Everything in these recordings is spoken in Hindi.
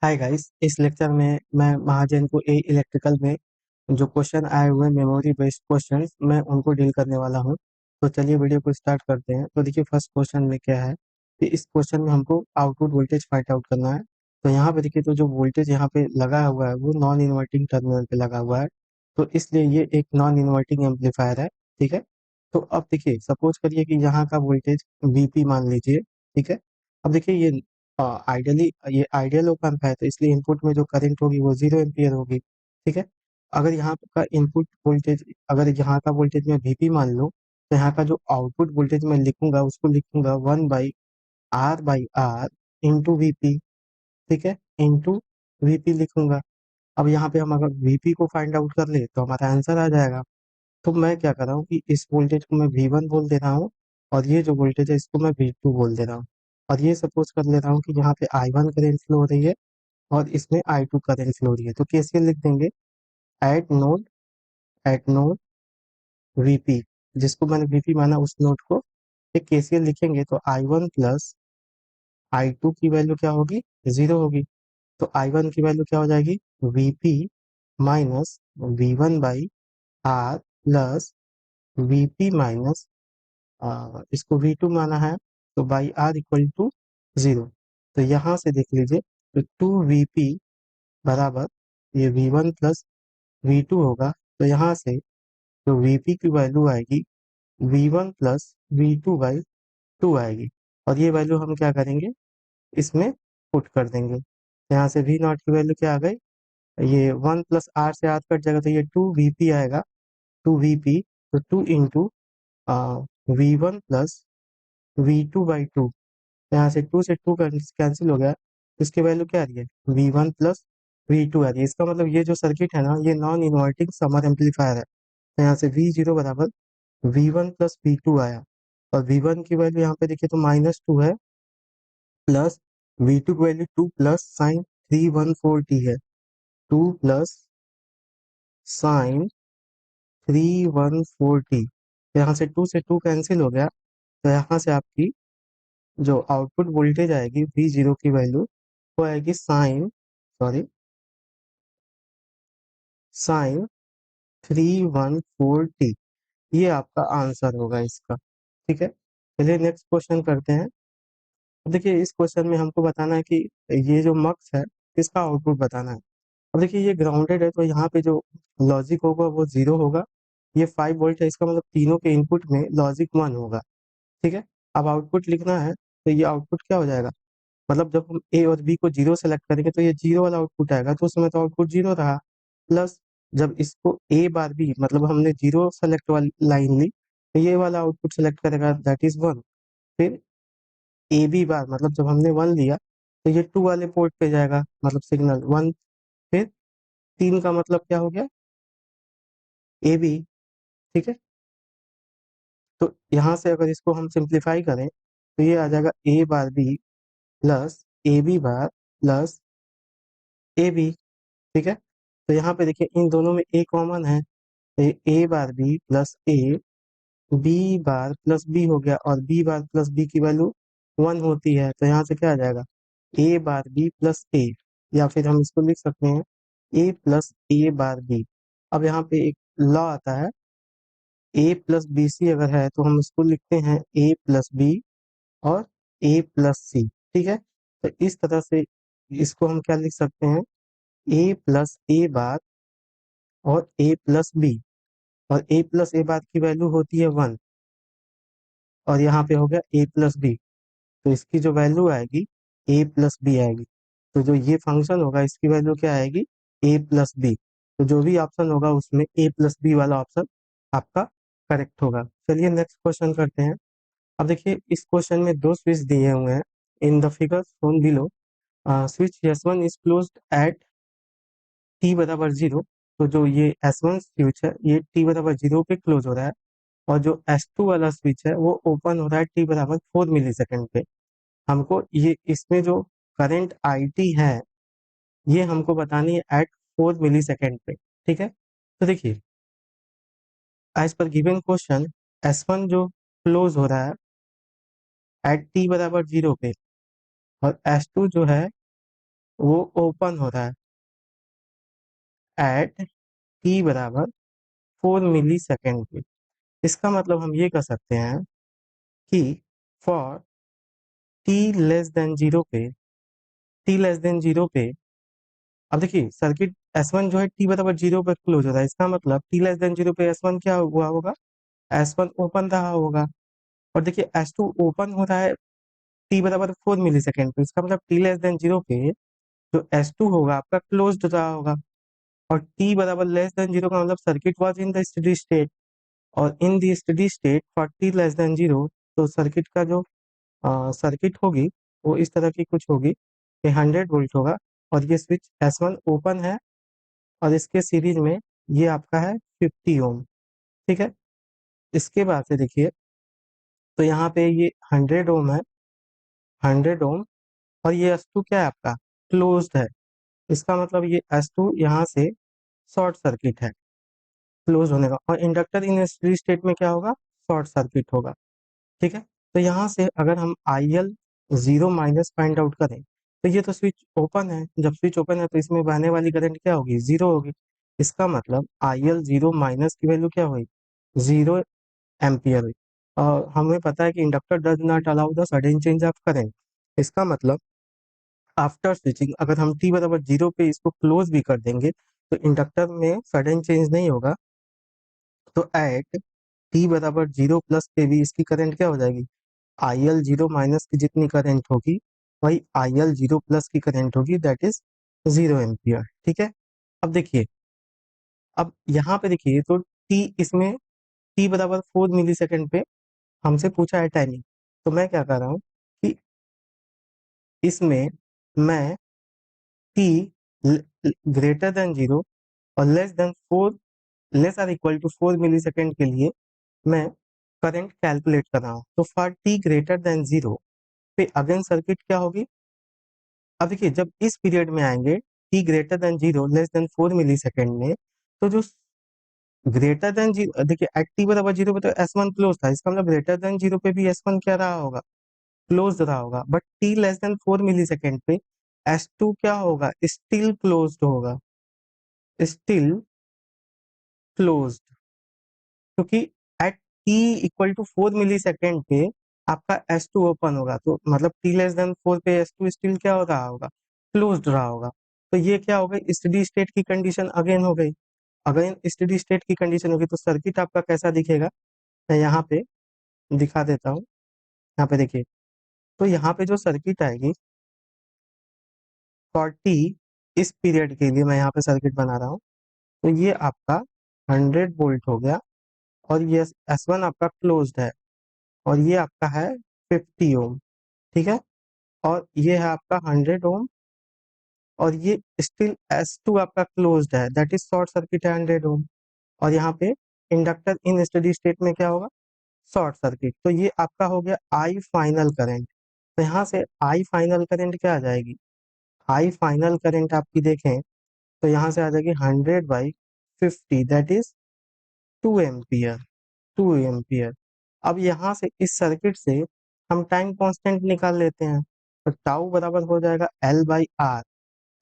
हाय गाइस, इस लेक्चर में मैं महाजन को ए इलेक्ट्रिकल में जो क्वेश्चन आए हुए मेमोरी बेस्ड क्वेश्चंस मैं उनको डील करने वाला हूं। तो चलिए वीडियो को स्टार्ट करते हैं। तो देखिए फर्स्ट क्वेश्चन में क्या है कि इस क्वेश्चन में हमको आउटपुट वोल्टेज फाइंड आउट करना है। तो यहाँ पे देखिए, तो जो वोल्टेज यहाँ पे लगा हुआ है वो नॉन इन्वर्टिंग टर्मिनल पे लगा हुआ है, तो इसलिए ये एक नॉन इन्वर्टिंग एम्पलीफायर है। ठीक है। तो अब देखिए, सपोज करिए कि यहाँ का वोल्टेज वीपी मान लीजिए। ठीक है। अब देखिए ये आइडियली ये आइडियल ओप एम्प है, तो इसलिए इनपुट में जो करंट होगी वो 0 एम्पियर होगी। ठीक है। अगर यहाँ का इनपुट वोल्टेज, अगर यहाँ का वोल्टेज मैं वीपी मान लूँ, तो यहाँ का जो आउटपुट वोल्टेज मैं लिखूंगा उसको लिखूंगा 1/R/R इंटू वीपी। ठीक है, इंटू वीपी लिखूंगा। अब यहाँ पे हम अगर वीपी को फाइंड आउट कर ले तो हमारा आंसर आ जाएगा। तो मैं क्या कर रहा हूँ कि इस वोल्टेज को मैं V1 बोल दे रहा हूँ, और ये जो वोल्टेज है इसको मैं V2 बोल दे रहा हूँ। और ये सपोज कर ले रहा हूँ कि यहाँ पे I1 करंट फ्लो हो रही है और इसमें I2 करंट फ्लो हो रही है। तो केसीएल लिख देंगे एट नोड वीपी, जिसको मैंने वीपी माना उस नोड को। एक केसीएल लिखेंगे तो I1 प्लस I2 की वैल्यू क्या होगी, 0 होगी। तो I1 की वैल्यू क्या हो जाएगी, VP minus V1/R plus VP minus इसको V2 माना है, तो बाई आर इक्वल टू 0। तो यहाँ से देख लीजिए, तो 2VP बराबर ये V1 प्लस V2 होगा। तो यहाँ से जो VP की वैल्यू आएगी V1 प्लस V2/2 आएगी, और ये वैल्यू हम क्या करेंगे, इसमें पुट कर देंगे। तो यहाँ से V नॉट की वैल्यू क्या आ गई, ये 1 प्लस आर से आर कट जाएगा, तो ये 2VP आएगा। 2VP, तो 2 इंटू V1 प्लस V2/2। यहाँ से 2 से 2 कैंसिल हो गया, तो इसकी वैल्यू क्या आ रही है, V1 प्लस V2 आ रही है। इसका मतलब ये जो सर्किट है ना, ये नॉन इन्वर्टिंग समर एम्पलीफायर है। तो यहाँ से V0 बराबर V1 प्लस V2 आया, और V1 की वैल्यू यहाँ पे देखिए तो -2 है, प्लस V2 की वैल्यू 2 प्लस साइन 314T है। 2 प्लस साइन 314T, यहाँ से 2 से 2 कैंसिल हो गया। तो यहाँ से आपकी जो आउटपुट वोल्टेज आएगी V0 की वैल्यू वो आएगी साइन 314T। ये आपका आंसर होगा इसका। ठीक है, चलिए नेक्स्ट क्वेश्चन करते हैं। अब देखिए इस क्वेश्चन में हमको बताना है कि ये जो मक्स है इसका आउटपुट बताना है। अब देखिए ये ग्राउंडेड है, तो यहाँ पे जो लॉजिक होगा वो 0 होगा। ये 5 वोल्ट है, इसका मतलब तीनों के इनपुट में लॉजिक 1 होगा। ठीक है। अब आउटपुट लिखना है, तो ये आउटपुट क्या हो जाएगा, मतलब जब हम ए और बी को 0 सेलेक्ट करेंगे तो ये 0 वाला आउटपुट आएगा, तो उसमें तो आउटपुट 0 रहा। प्लस जब इसको ए बार बी, मतलब हमने 0 सेलेक्ट वाली लाइन ली, तो ये वाला आउटपुट सेलेक्ट करेगा, दैट इज 1। फिर ए बी बार, मतलब जब हमने 1 लिया तो ये 2 वाले पोर्ट पे जाएगा, मतलब सिग्नल 1। फिर 3 का मतलब क्या हो गया, ए बी। ठीक है। तो यहाँ से अगर इसको हम सिंप्लीफाई करें तो ये आ जाएगा A bar B plus A B bar plus A B. ठीक है। तो यहाँ पे देखिए इन दोनों में ए कॉमन है, तो ए bar B plus A, B bar plus B हो गया, और बी बार प्लस बी की वैल्यू 1 होती है। तो यहाँ से क्या आ जाएगा, ए बार बी प्लस ए, या फिर हम इसको लिख सकते हैं ए प्लस ए बार बी। अब यहाँ पे एक लॉ आता है, ए प्लस बी सी अगर है तो हम इसको लिखते हैं ए प्लस बी और ए प्लस सी। ठीक है। तो इस तरह से इसको हम क्या लिख सकते हैं, ए प्लस ए बार और ए प्लस बी, और ए प्लस ए बार की वैल्यू होती है 1, और यहाँ पे हो गया ए प्लस बी, तो इसकी जो वैल्यू आएगी ए प्लस बी आएगी। तो जो ये फंक्शन होगा इसकी वैल्यू क्या आएगी, ए प्लस बी। तो जो भी ऑप्शन होगा उसमें ए प्लस बी वाला ऑप्शन आपका करेक्ट होगा। चलिए नेक्स्ट क्वेश्चन करते हैं। अब देखिए इस क्वेश्चन में दो स्विच दिए हुए हैं in the figure shown below. Switch S1 is closed eight t बराबर 0। तो जो ये S1 स्विच है ये t बराबर 0 पे क्लोज हो रहा है, और जो S2 वाला स्विच है वो ओपन हो रहा है t बराबर 4 मिली सेकेंड पे। हमको ये इसमें जो करंट IT है ये हमको बतानी है एट 4 मिली सेकेंड पे। ठीक है। तो देखिए as per given question S1 जो क्लोज हो रहा है एट t बराबर 0 पे, और S2 जो है वो ओपन हो रहा है एट टी बराबर 4 मिली सेकेंड पे। इसका मतलब हम ये कर सकते हैं कि for T less than zero पे, टी लेस देन जीरो पे, अब देखिए सर्किट S1 जो है टी बराबर जीरो पे क्लोज हो रहा है, इसका मतलब टी लेस देन जीरो पे S1 क्या हुआ होगा, S1 ओपन रहा होगा। और देखिए S2 ओपन हो रहा है टी बराबर 4 मिली सेकेंड पे, इसका मतलब टी लेस देन जीरो पे जो S2 होगा आपका क्लोज रहा होगा। और टी बराबर लेस देन जीरो का मतलब circuit was in the steady state, और in the steady state for T less than zero, तो सर्किट का जो सर्किट होगी वो इस तरह की कुछ होगी कि 100 वोल्ट होगा, और ये स्विच S1 ओपन है, और इसके सीरीज में ये आपका है 50 ओम। ठीक है, इसके बाद से देखिए तो यहाँ पे ये 100 ओम है, 100 ओम, और ये S2 क्या है आपका क्लोज्ड है, इसका मतलब ये S2 यहाँ से शॉर्ट सर्किट है, क्लोज होने का, और इंडक्टर इन स्टेडी स्टेट में क्या होगा, शॉर्ट सर्किट होगा। ठीक है, तो यहाँ से अगर हम IL zero minus find out करें, तो ये तो स्विच ओपन है, जब स्विच ओपन है तो इसमें बहने वाली करंट क्या होगी, जीरो होगी। इसका मतलब IL जीरो माइनस की वैल्यू क्या हुई, 0 एम्पियर हुई। और हमें पता है कि inductor does not allow the sudden change of current. इसका मतलब आफ्टर स्विचिंग अगर हम टी बराबर जीरो पे इसको क्लोज भी कर देंगे तो इंडक्टर में सडन चेंज नहीं होगा। तो एट टी बराबर जीरो प्लस पे भी इसकी करंट क्या हो जाएगी, IL जीरो माइनस की जितनी करंट होगी वही IL जीरो प्लस की करंट होगी, दैट इज 0 एम्पियर। ठीक है, अब देखिए, अब यहाँ पे देखिए तो टी इसमें टी बराबर 4 मिली सेकेंड पे हमसे पूछा है टाइमिंग, तो मैं क्या कर रहा हूँ कि इसमें मैं टी ग्रेटर देन जीरो और less than 4, less or equal to 4 millisecond के लिए मैं करंट कैलकुलेट कर रहा हूँ। तो for T greater than zero पे अगेन सर्किट क्या होगी, अब देखिए जब इस पीरियड में आएंगे T greater than zero less than 4 millisecond में, तो जो ग्रेटर देन जीरो, देखिए एट टी बराबर जीरो पे तो S1 क्लोज था, इसका मतलब ग्रेटर देन जीरो पे भी S1 क्या रहा होगा, क्लोज रहा होगा, but T less than 4 millisecond पे S2 क्या होगा, स्टिल क्लोज होगा, स्टिल क्लोज, क्योंकि at T equal to 4 millisecond पे आपका S2 ओपन होगा, तो मतलब टी लेस देन 4 पे S2 स्टिल क्या हो रहा होगा, क्लोज रहा होगा। तो ये क्या हो गई, स्टडी स्टेट की कंडीशन अगेन हो गई। अगेन स्टडी स्टेट की कंडीशन होगी तो सर्किट आपका कैसा दिखेगा, मैं यहाँ पे दिखा देता हूँ। यहाँ पे देखिए, तो यहाँ पे जो सर्किट आएगी 40 इस पीरियड के लिए मैं यहाँ पे सर्किट बना रहा हूँ, तो ये आपका 100 वोल्ट हो गया, और ये S1 आपका क्लोज्ड है, और ये आपका है 50 ओम। ठीक है, और ये है आपका 100 ओम, और ये स्टिल S2 आपका क्लोज्ड है, दैट इज शॉर्ट सर्किट है 100 ओम। और यहाँ पे इंडक्टर इन स्टडी स्टेट में क्या होगा, शॉर्ट सर्किट। तो ये आपका हो गया आई फाइनल करंट। तो यहाँ से आई फाइनल करंट क्या आ जाएगी, आई फाइनल करंट आपकी देखें तो यहाँ से आ जाएगी 100/50, दैट इज 2 एम्पियर, 2 एम्पियर। अब यहाँ से इस सर्किट से हम टाइम कांस्टेंट निकाल लेते हैं, तो टाउ बराबर हो जाएगा L/R।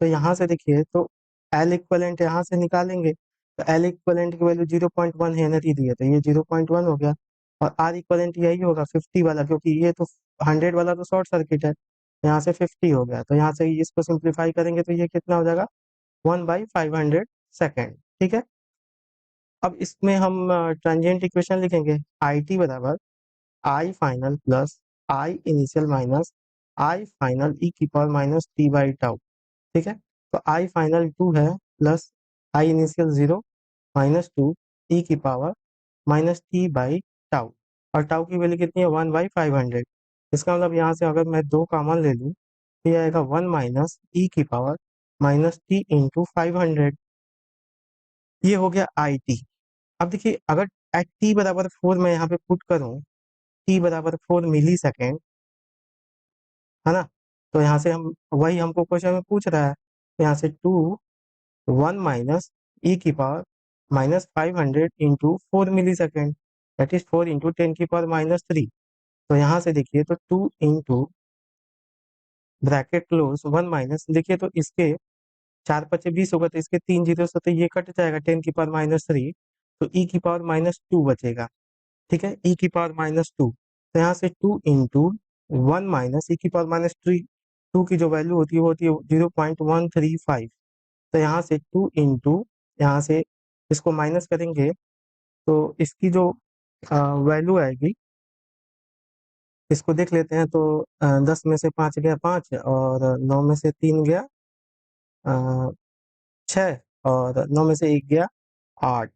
तो यहाँ से देखिए तो एल इक्वलेंट यहाँ से निकालेंगे, तो एल इक्वलेंट की वैल्यू 0.1 हेनरी दी है, तो ये 0.1 हो गया, और आर इक्वलेंट यही होगा 50 वाला, क्योंकि ये तो 100 वाला तो शॉर्ट सर्किट है, यहाँ से 50 हो गया, तो यहाँ से इसको सिंप्लीफाई करेंगे तो ये कितना हो जाएगा, 1/500 सेकेंड। ठीक है, अब इसमें हम ट्रांजिएंट इक्वेशन लिखेंगे, आई टी बराबर I final plus I initial minus I final E की पावर माइनस T/टाउ। ठीक है, तो आई फाइनल 2 है प्लस आई इनिशियल 0 -2 ई की पावर माइनस T/टाउ, और टाउ की वैल्यू कितनी है, 1/500। इसका मतलब यहाँ से अगर मैं 2 कॉमन ले लूँ तो ये आएगा 1 माइनस ई की पावर माइनस T इंटू 500। ये हो गया आई टी। अब देखिए अगर एट टी बराबर 4 मैं यहाँ पे पुट करूँ, टी बराबर 4 मिली सेकेंड, है ना, तो यहाँ से हम वही हमको क्वेश्चन में पूछ रहा है, तो यहाँ से 1 माइनस ई की power -500 into 4 millisecond, that is 4 into 10 की पावर -3। तो यहाँ से देखिए तो 2 इंटू ब्रैकेट क्लोज 1 - देखिए तो इसके 4×5 = 20 होगा, तो इसके 3 जीरो से तो ये कट जाएगा, 10⁻³ तो e⁻² बचेगा। ठीक है, e⁻²। तो यहाँ से 2 इंटू 1 - e⁻², की जो वैल्यू होती है वो होती है 0.135। तो यहाँ से 2 इंटू, यहाँ से इसको माइनस करेंगे तो इसकी जो वैल्यू आएगी, इसको देख लेते हैं। तो 10 में से 5 गया 5, और 9 में से 3 गया 6, और 9 में से 1 गया 8।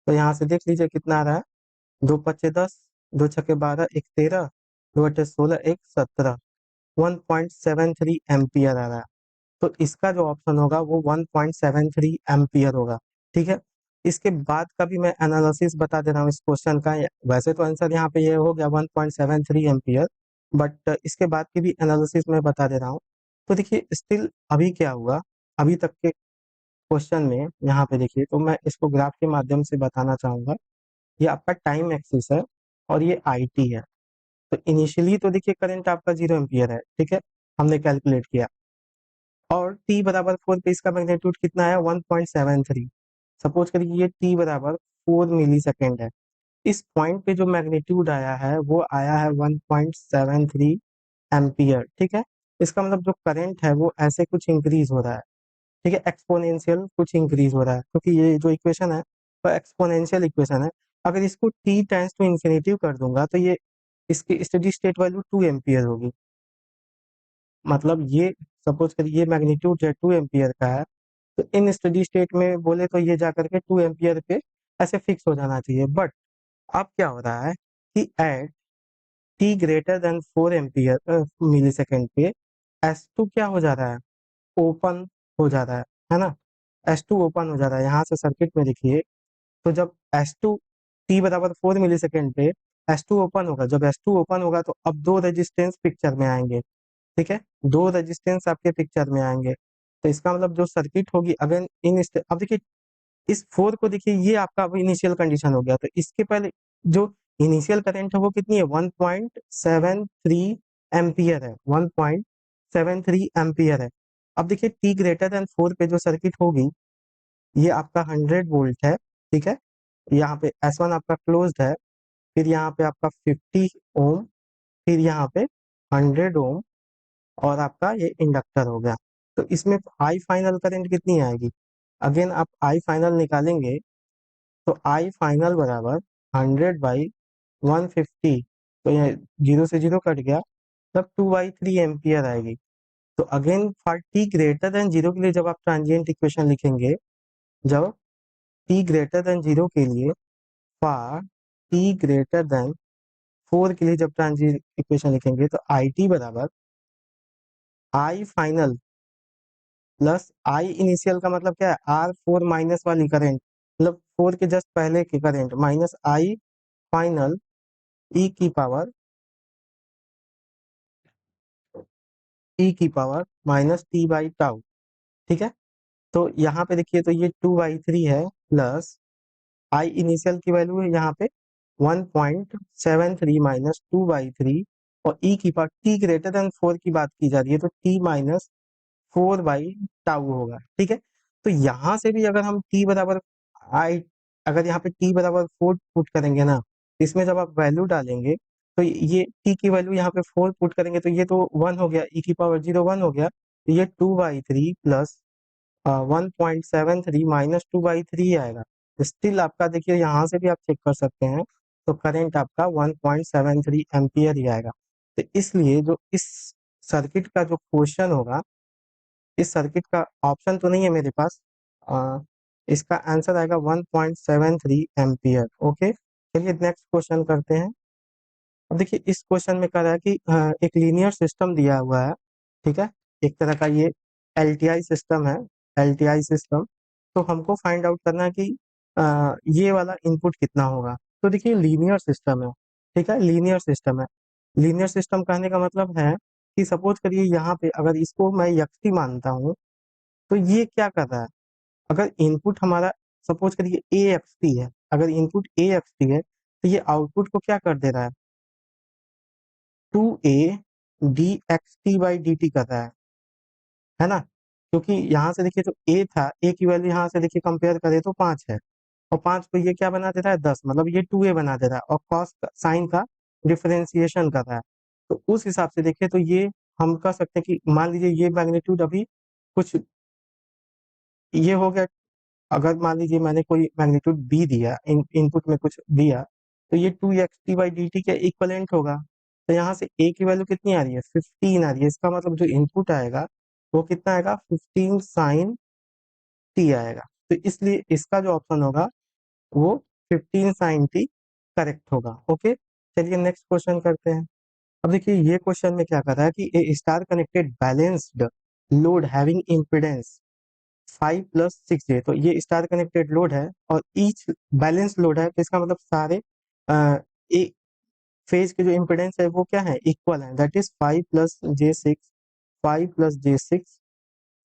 तो यहाँ से देख लीजिए कितना आ रहा है, 2×5 = 10, 2×6 = 12, 1 13, 2×8 = 16, 1 17, 1.73 एम्पियर आ रहा है। तो इसका जो ऑप्शन होगा वो 1.73 एम्पियर होगा। ठीक है, इसके बाद का भी मैं एनालिसिस बता दे रहा हूँ इस क्वेश्चन का। वैसे तो आंसर यहाँ पे ये हो गया 1.73 एम्पियर, बट इसके बाद की भी एनालिसिस मैं बता दे रहा हूँ। तो देखिए स्टिल अभी क्या हुआ, अभी तक के क्वेश्चन में यहाँ पे देखिए, तो मैं इसको ग्राफ के माध्यम से बताना चाहूंगा। ये आपका टाइम एक्सिस है और ये IT है। तो इनिशियली तो देखिए करंट आपका 0 एम्पियर है, ठीक है, हमने कैलकुलेट किया, और t = 4 पे इसका मैग्नीट्यूड कितना है, 1.73। सपोज करिए ये t = 4 मिली सेकेंड है। इस पॉइंट पे जो मैग्नीट्यूड आया है वो आया है 1.73 एम्पियर। ठीक है, इसका मतलब जो करंट है वो ऐसे कुछ इंक्रीज हो रहा है। ठीक है, एक्सपोनेंशियल कुछ इंक्रीज हो रहा है, क्योंकि ये जो इक्वेशन है वो एक्सपोनेंशियल इक्वेशन है। अगर इसको t टेंस टू इन्फिनिटी कर दूंगा तो ये इसकी स्टेडी स्टेट वैल्यू 2 एम्पियर होगी। मतलब ये सपोज करिए ये मैग्नीट्यूड जो 2 एम्पियर का है, तो इन स्टेडी स्टेट में बोले तो ये जाकर के 2 एम्पियर पे ऐसे फिक्स हो जाना चाहिए। बट अब क्या हो रहा है कि एट t > 4 एम्पियर मिली सेकेंड पे S2 क्या हो जा रहा है, ओपन हो जा रहा है ना। S2 ओपन हो जा रहा है, यहाँ से सर्किट में देखिए। तो जब S2 t = 4 मिली सेकेंड पे S2 ओपन होगा, जब S2 ओपन होगा तो अब दो रेजिस्टेंस पिक्चर में आएंगे। ठीक है, दो रेजिस्टेंस आपके पिक्चर में आएंगे। तो इसका मतलब जो सर्किट होगी, अगर अब देखिए इस 4 को देखिए, ये आपका अब इनिशियल कंडीशन हो गया। तो इसके पहले जो इनिशियल करंट है वो कितनी है, 1.73 एम्पियर है, 1.73 एम्पियर है। अब देखिए t > 4 पे जो सर्किट होगी, ये आपका 100 वोल्ट है। ठीक है, यहाँ पे S1 आपका क्लोज्ड है, फिर यहाँ पे आपका 50 ओम, फिर यहाँ पे 100 ओम, और आपका ये इंडक्टर हो गया। तो इसमें आई फाइनल करंट कितनी आएगी, अगेन आप आई फाइनल निकालेंगे तो आई फाइनल बराबर 100/150। तो ये 0 से 0 कट गया, तब 2/3 एम्पियर आएगी। तो अगेन फॉर t > 0 के लिए जब आप ट्रांजिएंट इक्वेशन लिखेंगे, जब t > 0 के लिए, फॉर t > 4 के लिए जब ट्रांजिएंट इक्वेशन लिखेंगे, तो IT बराबर I final plus I initial, का मतलब क्या है, R4 माइनस वाली करंट, मतलब 4 के जस्ट पहले की current, minus I final e की पावर -t/τ। ठीक है, तो यहाँ पे देखिए तो ये 2/3 है, प्लस आई इनिशियल की वैल्यू है यहाँ पे 1.73 माइनस 2/3, और e की पावर t > 4 की बात की जा रही है, तो t-4/τ होगा। ठीक है, तो यहाँ से भी अगर हम t बराबर आई, अगर यहाँ पे t बराबर 4 पुट करेंगे ना, इसमें जब आप वैल्यू डालेंगे तो ये t की वैल्यू यहाँ पे 4 पुट करेंगे तो ये तो 1 हो गया, e की पावर 0 1 हो गया, तो ये 2/3 प्लस 1.73 माइनस 2/3 आएगा। स्टिल आपका देखिए यहाँ से भी आप चेक कर सकते हैं, तो करंट आपका 1.73 एम्पियर ही आएगा। तो इसलिए जो इस सर्किट का जो क्वेश्चन होगा, इस सर्किट का ऑप्शन तो नहीं है मेरे पास, अ, इसका आंसर आएगा 1.73 एम्पियर। ओके, चलिए नेक्स्ट क्वेश्चन करते हैं। अब देखिए इस क्वेश्चन में कह रहा है कि एक लीनियर सिस्टम दिया हुआ है। ठीक है, एक तरह का ये LTI सिस्टम है, LTI सिस्टम। तो हमको फाइंड आउट करना है कि ये वाला इनपुट कितना होगा। तो देखिए लीनियर सिस्टम है, ठीक है, लीनियर सिस्टम है। लीनियर सिस्टम कहने का मतलब है कि सपोज करिए यहाँ पे अगर इसको मैं यक्षी मानता हूँ, तो ये क्या कर रहा है, अगर इनपुट हमारा सपोज करिए AXT है, अगर इनपुट AXT है तो ये आउटपुट को क्या कर दे रहा है, 2A D x T by D T कर रहा है ना, क्योंकि यहाँ से देखिए तो ए था, ए की वैल्यू यहाँ से देखिए कंपेयर करें तो 5 है, और 5 को ये क्या बना दे रहा है 10, मतलब ये 2a बना दे रहा है, और कॉस साइन का डिफरेंशिएशन कर रहा है। तो उस हिसाब से देखिए तो ये हम कह सकते हैं कि मान लीजिए ये मैग्नीट्यूड अभी कुछ ये हो गया, अगर मान लीजिए मैंने कोई मैग्नीट्यूड बी दिया, इनपुट में कुछ दिया, तो ये 2xt/dt के इक्वलेंट होगा। तो यहाँ से a की वैल्यू कितनी आ रही है 15 आ रही है, इसका मतलब जो इनपुट आएगा वो कितना आएगा 15 साइन टी आएगा। तो इसलिए इसका जो ऑप्शन होगा वो 15 साइन टी करेक्ट होगा। ओके, चलिए नेक्स्ट क्वेश्चन करते हैं। अब देखिए ये क्वेश्चन में क्या कर रहा है कि a star connected balanced load having impedance 5 + 6j, तो ये स्टार कनेक्टेड लोड है और ईच बैलेंस लोड है, तो इसका मतलब सारे एक फेज के जो इम्पीडेंस है वो क्या है इक्वल है, that is 5 + j6, 5 + j6,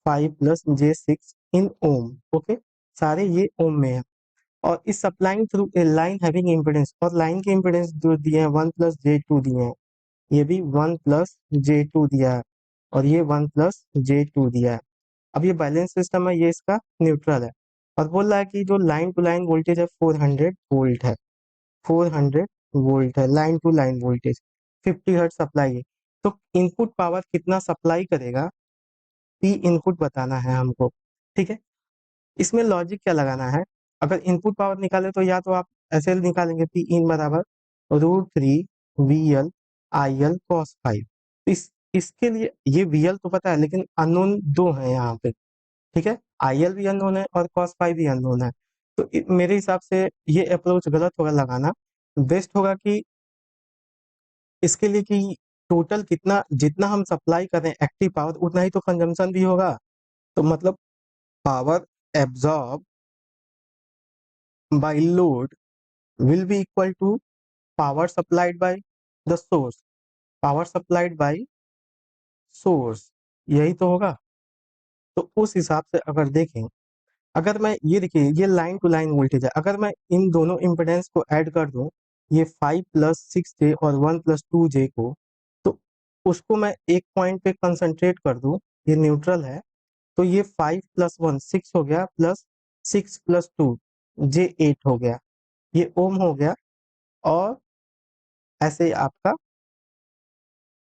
5 + j6 in ohm. Okay, सारे ये ओम में है, और इस supplying through a line having impedance, और लाइन के इम्पीडेंस जो दिए हैं 1 + j2 दिए हैं, ये भी 1 + j2 दिया है, और ये 1 + j2 दिया है। अब ये बैलेंस सिस्टम है, ये इसका न्यूट्रल है, और बोल रहा है कि जो लाइन टू लाइन वोल्टेज है 400 वोल्ट है, 400 वोल्ट है line to line voltage, 50 hertz supply है। तो इनपुट पावर कितना सप्लाई करेगा, पी इनपुट बताना है हमको। ठीक है, इसमें लॉजिक क्या लगाना है, अगर इनपुट पावर निकाले तो या तो आप ऐसे निकालेंगे पी इन बराबर √3 VL IL cos 5। इसके लिए ये VL तो पता है, लेकिन अननोन दो है यहाँ पे। ठीक है, IL भी अननोन है और cos 5 भी अननोन है, तो मेरे हिसाब से ये अप्रोच गलत होगा लगाना। बेस्ट होगा कि इसके लिए कि टोटल कितना, जितना हम सप्लाई कर रहे हैं एक्टिव पावर, उतना ही तो कंजम्पशन भी होगा, तो मतलब power absorb by load will be equal to power supplied by the source, power supplied by source, यही तो होगा। तो उस हिसाब से अगर देखें, अगर मैं ये देखिए ये लाइन टू लाइन वोल्टेज है, अगर मैं इन दोनों इम्पिडेंस को ऐड कर दूं, ये 5 + 6j और 1 + 2j को, तो उसको मैं एक पॉइंट पे कंसंट्रेट कर दूं, ये न्यूट्रल है, तो ये 5 + 1 6 हो गया, प्लस 6 + 2 j 8 हो गया, ये ओम हो गया, और ऐसे आपका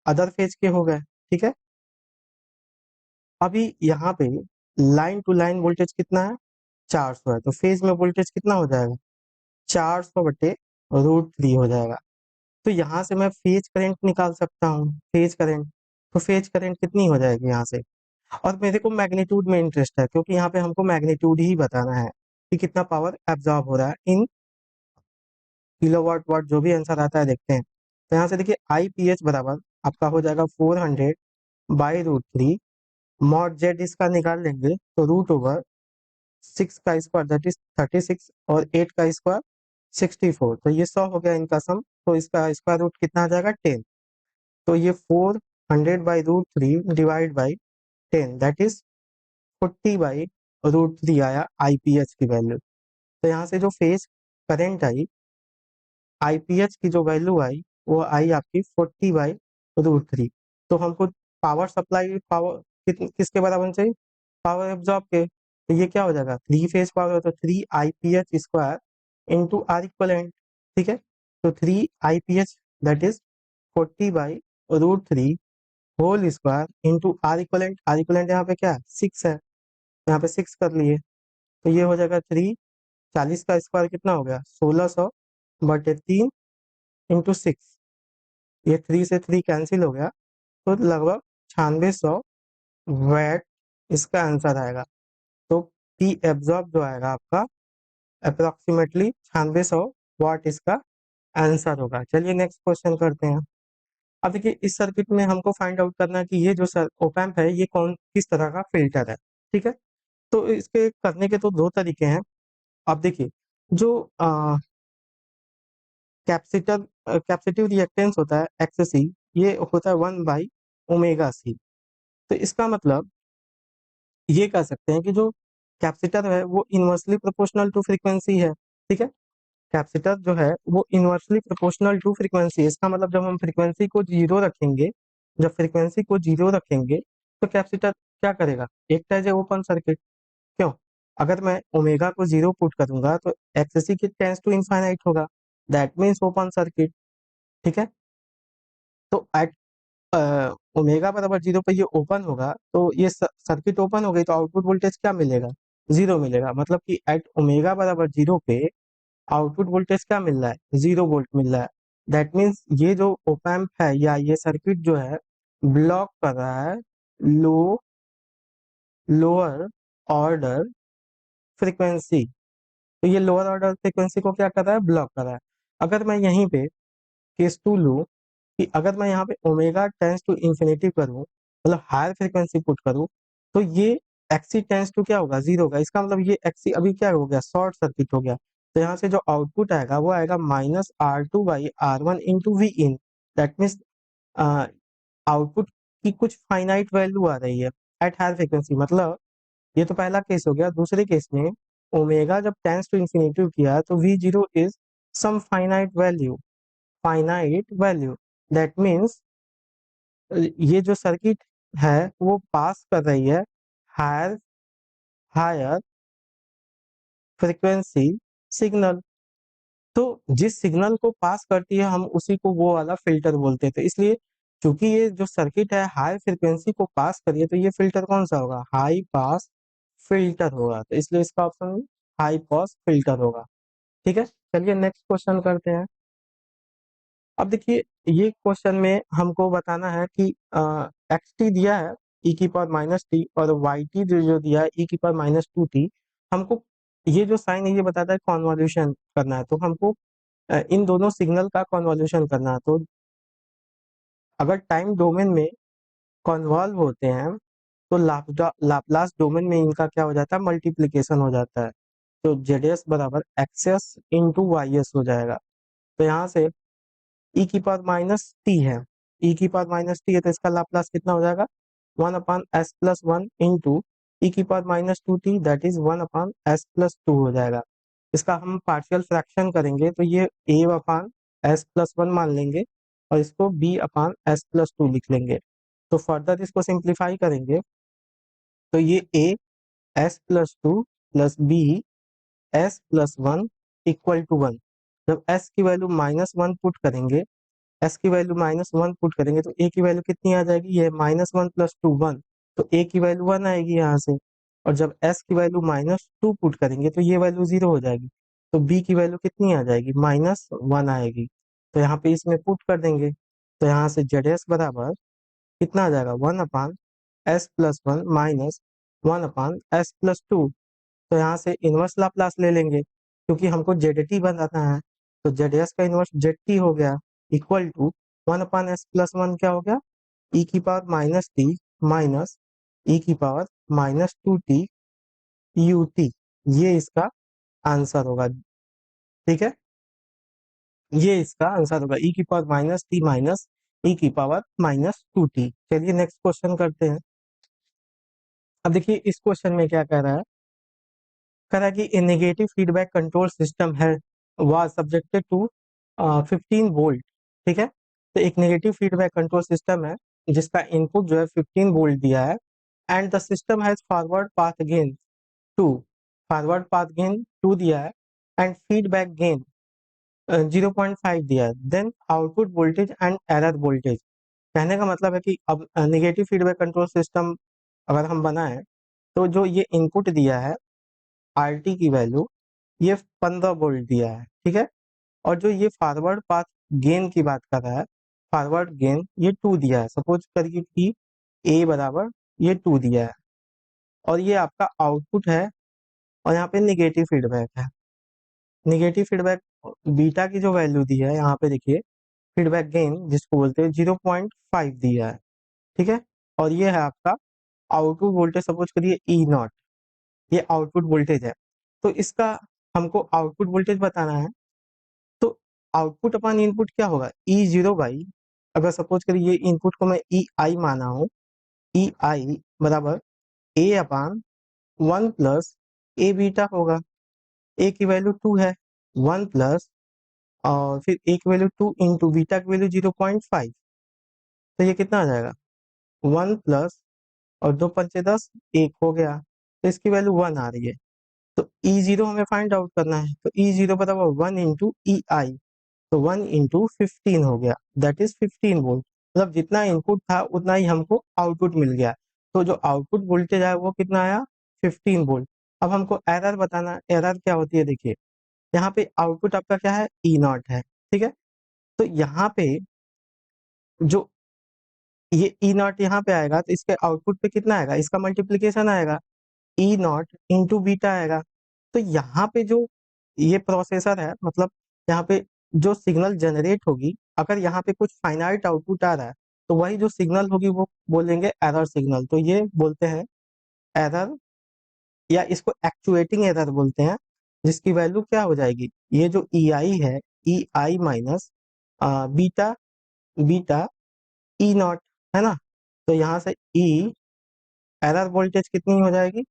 अदर फेज के हो गए। ठीक है, अभी यहाँ पे लाइन टू लाइन वोल्टेज कितना है 400 है, तो फेज में वोल्टेज कितना हो जाएगा 400/√3 हो जाएगा। तो यहाँ से मैं फेज करंट निकाल सकता हूँ, फेज करंट, तो फेज करंट कितनी हो जाएगी यहाँ से, और मेरे को मैग्नीट्यूड में इंटरेस्ट है, क्योंकि यहाँ पे हमको मैग्नीट्यूड ही बताना है कि कितना पावर एब्जॉर्ब हो रहा है इन किलोवाट वाट, जो भी आंसर आता है देखते हैं। तो यहाँ से देखिए IPH बराबर आपका हो जाएगा 400/√3, मॉड जेड इसका निकाल लेंगे तो √6 का स्क्वायर दैट इज 36, और 8 का स्क्वायर 64, तो ये 100 हो गया इनका सम, तो इसका स्क्वायर रूट कितना आ जाएगा 10, तो ये 400/√3 डिवाइड बाई 10 दैट इज 40/√3 आया IPH की वैल्यू। तो यहाँ से जो फेज करंट आई, IPH की जो वैल्यू आई वो आई आपकी 40/√3। तो हमको पावर सप्लाई पावर किसके बराबर चाहिए, पावर एब्जॉर्ब के, तो ये क्या हो जाएगा 3 फेज पावर, तो 3 IPH² इंटू आर इक्वलेंट। ठीक है, तो 3 IPH that is 40/√3 whole square into R equivalent, R equivalent यहाँ पे क्या है 6 है, यहाँ पे 6 कर लिए, तो ये हो जाएगा 40 का स्क्वायर कितना हो गया 1600/3 इंटू 6, ये 3 से 3 कैंसिल हो गया, तो लगभग 9600 वैट इसका आंसर आएगा। तो पी एब्जॉर्ब जो आएगा आपका अप्रोक्सीमेटली 9600 वाट इसका आंसर होगा। चलिए नेक्स्ट क्वेश्चन करते हैं। अब देखिए इस सर्किट में हमको फाइंड आउट करना है कि ये जो ओप एम्प है ये कौन किस तरह का फिल्टर है। ठीक है, तो इसके करने के तो दो तरीके हैं। अब देखिए जो कैपेसिटर कैपेसिटिव रिएक्टेंस होता है XC, ये होता है 1/ωc। तो इसका मतलब ये कह सकते हैं कि जो कैपेसिटर है वो इनवर्सली प्रोपोर्शनल टू फ्रीक्वेंसी है। ठीक है, कैपेसिटर जो है वो इनवर्सली प्रोपोर्शनल टू फ्रीक्वेंसी, इसका मतलब जब हम फ्रीक्वेंसी को 0 रखेंगे जब फ्रीक्वेंसी को 0 रखेंगे तो कैपेसिटर क्या करेगा, एक एज ए ओपन सर्किट। क्यों, अगर मैं ओमेगा को 0 पुट करूंगा तो एक्ससी की टेंस टू इनफाइनाइट होगा, दैट मीन्स ओपन सर्किट। ठीक है, तो एट ओमेगा बराबर 0 पे ये ओपन होगा, तो ये सर्किट ओपन हो गई, तो आउटपुट वोल्टेज क्या मिलेगा, 0 मिलेगा। मतलब कि एट ओमेगा बराबर 0 पे आउटपुट वोल्टेज क्या मिल रहा है, 0 वोल्ट मिल रहा है। दैट मीन्स ये जो ओप एम्प है या ये सर्किट जो है ब्लॉक कर रहा है लो लोअर ऑर्डर फ्रीक्वेंसी। तो ये लोअर ऑर्डर फ्रीक्वेंसी को क्या कर रहा है, ब्लॉक कर रहा है। अगर मैं यहीं पे केस टू लूँ कि अगर मैं यहाँ पे ओमेगा टेंस टू इंफिनिटी करूँ, मतलब हायर फ्रीक्वेंसी पुट करूँ, तो ये एक्सी टेंस टू क्या होगा, 0 होगा। इसका मतलब ये एक्सी अभी क्या हो गया, शॉर्ट सर्किट हो गया। तो यहाँ से जो आउटपुट आएगा वो आएगा -R2/R1 into V in. That means output की कुछ फाइनाइट वैल्यू आ रही है एट हायर फ्रीक्वेंसी। मतलब ये तो पहला केस हो गया। दूसरे केस में ओमेगा जब टेंस टू इंफिनिटी किया तो V0 is some finite value. That means ये जो सर्किट है वो पास कर रही है हायर हायर फ्रीक्वेंसी सिग्नल। तो जिस सिग्नल को पास करती है हम उसी को वो वाला फिल्टर बोलते हैं। तो इसलिए चूंकि ये जो सर्किट है हाई फ्रीक्वेंसी को पास करिए, तो ये फिल्टर कौन सा होगा, हाई पास फिल्टर होगा। तो इसलिए इसका ऑप्शन हाई पास फिल्टर होगा। ठीक है, चलिए नेक्स्ट क्वेश्चन करते हैं। अब देखिए, ये क्वेश्चन में हमको बताना है कि एक्स टी दिया है e⁻t और वाई टी जो दिया है e⁻2t। हमको ये जो साइन है ये बताता है कॉन्वोल्यूशन करना है, तो हमको इन दोनों सिग्नल का कॉन्वोल्यूशन करना है। तो अगर टाइम डोमेन में कॉन्वॉल्व होते हैं तो लाप्लास डोमेन में इनका क्या हो जाता है, मल्टीप्लीकेशन हो जाता है। तो जेड एस बराबर एक्सएस इंटू वाई एस हो जाएगा। तो यहाँ से e⁻t है, e⁻t है तो इसका लाप्लास कितना हो जाएगा, 1/s+1 into e⁻2t, that is 1/s+2 हो जाएगा। इसका हम पार्शियल फ्रैक्शन करेंगे तो ये a/s+1 मान लेंगे और इसको b/s+2 लिख लेंगे। तो फर्दर इसको सिंप्लीफाई करेंगे तो ये a(s+2) plus b(s+1) equal to 1। जब s की वैल्यू -1 पुट करेंगे, s की वैल्यू -1 पुट करेंगे तो a की वैल्यू कितनी आ जाएगी, ये -1 + 2 1, तो a की वैल्यू 1 आएगी यहाँ से। और जब s की वैल्यू -2 पुट करेंगे तो ये वैल्यू 0 हो जाएगी, तो b की वैल्यू कितनी आ जाएगी, -1 आएगी। तो यहाँ पे इसमें पुट कर देंगे तो यहाँ से जेड एस बराबर कितना आ जाएगा, 1/s+1 -1/s+2। तो यहाँ से इनवर्स लाप्लास ले लेंगे क्योंकि हमको जेड टी बनाना है। तो जेड एस का इनवर्स जेड टी हो गया इक्वल टू 1/s+1 क्या हो गया, e⁻t माइनस e⁻2t ut। ये इसका आंसर होगा। ठीक है, ये इसका आंसर होगा e⁻t माइनस e⁻2t। चलिए नेक्स्ट क्वेश्चन करते हैं। अब देखिए इस क्वेश्चन में क्या कह रहा है, कह रहा है कि ए नेगेटिव फीडबैक कंट्रोल सिस्टम है वाज सब्जेक्टेड टू 15 वोल्ट। ठीक है, तो एक नेगेटिव फीडबैक कंट्रोल सिस्टम है जिसका इनपुट जो है 15 वोल्ट दिया है and the system has to forward path gain 2 दिया है एंड फीडबैक गेन 0.5 दिया है, then output voltage and error voltage. कहने का मतलब है कि अब नेगेटिव फीडबैक कंट्रोल सिस्टम अगर हम बनाएं तो जो ये इनपुट दिया है आर टी की वैल्यू ये 15 वोल्ट दिया है। ठीक है, और जो ये फॉरवर्ड पाथ गेन की बात कर रहा है, फॉरवर्ड गेन ये 2 दिया है। सपोज करिए कि ए बराबर ये 2 दिया है और ये आपका आउटपुट है और यहाँ पे निगेटिव फीडबैक है। निगेटिव फीडबैक बीटा की जो वैल्यू दी है यहाँ पे देखिए, फीडबैक गेन जिसको बोलते हैं 0.5 दिया है। ठीक है, और ये है आपका आउटपुट वोल्टेज, सपोज करिए E0, ये आउटपुट वोल्टेज है। तो इसका हमको आउटपुट वोल्टेज बताना है। तो आउटपुट अपॉन इनपुट क्या होगा, E0 अगर सपोज करिए ये इनपुट को मैं EI माना हूँ, EI बराबर A/1 प्लस ए बीटा होगा। ए की वैल्यू 2 है, 1 प्लस और फिर ए की वैल्यू 2 इंटू बीटा की वैल्यू 0.5। तो ये कितना आ जाएगा, 1 प्लस और 2 पंचे 10, 1 हो गया, तो इसकी वैल्यू 1 आ रही है। तो E0 हमें फाइंड आउट करना है, तो E0 बराबर 1 इंटू EI, तो 1 इंटू 15 हो गया, दैट इज 15 वोल्ट। मतलब जितना इनपुट था उतना ही हमको आउटपुट मिल गया। तो जो आउटपुट वोल्टेज आया वो कितना आया, 15 वोल्ट। अब हमको एरर बताना, एरर क्या होती है, देखिए यहाँ पे आउटपुट आपका क्या है, E0 है, ठीक है। तो यहाँ पे जो ये E0 यहाँ पे आएगा, तो इसके आउटपुट पे कितना आएगा, इसका मल्टीप्लीकेशन आएगा, E0 इंटू बीटा आएगा। तो यहाँ पे जो ये प्रोसेसर है, मतलब यहाँ पे जो सिग्नल जनरेट होगी, अगर यहाँ पे कुछ फाइनाइट आउटपुट आ रहा है, तो वही जो सिग्नल होगी वो बोलेंगे एरर सिग्नल। तो ये बोलते हैं एरर, या इसको एक्चुएटिंग एरर बोलते हैं, जिसकी वैल्यू क्या हो जाएगी, ये जो EI है, EI minus beta, beta E0, है ना। तो यहाँ से एरर वोल्टेज कितनी हो जाएगी,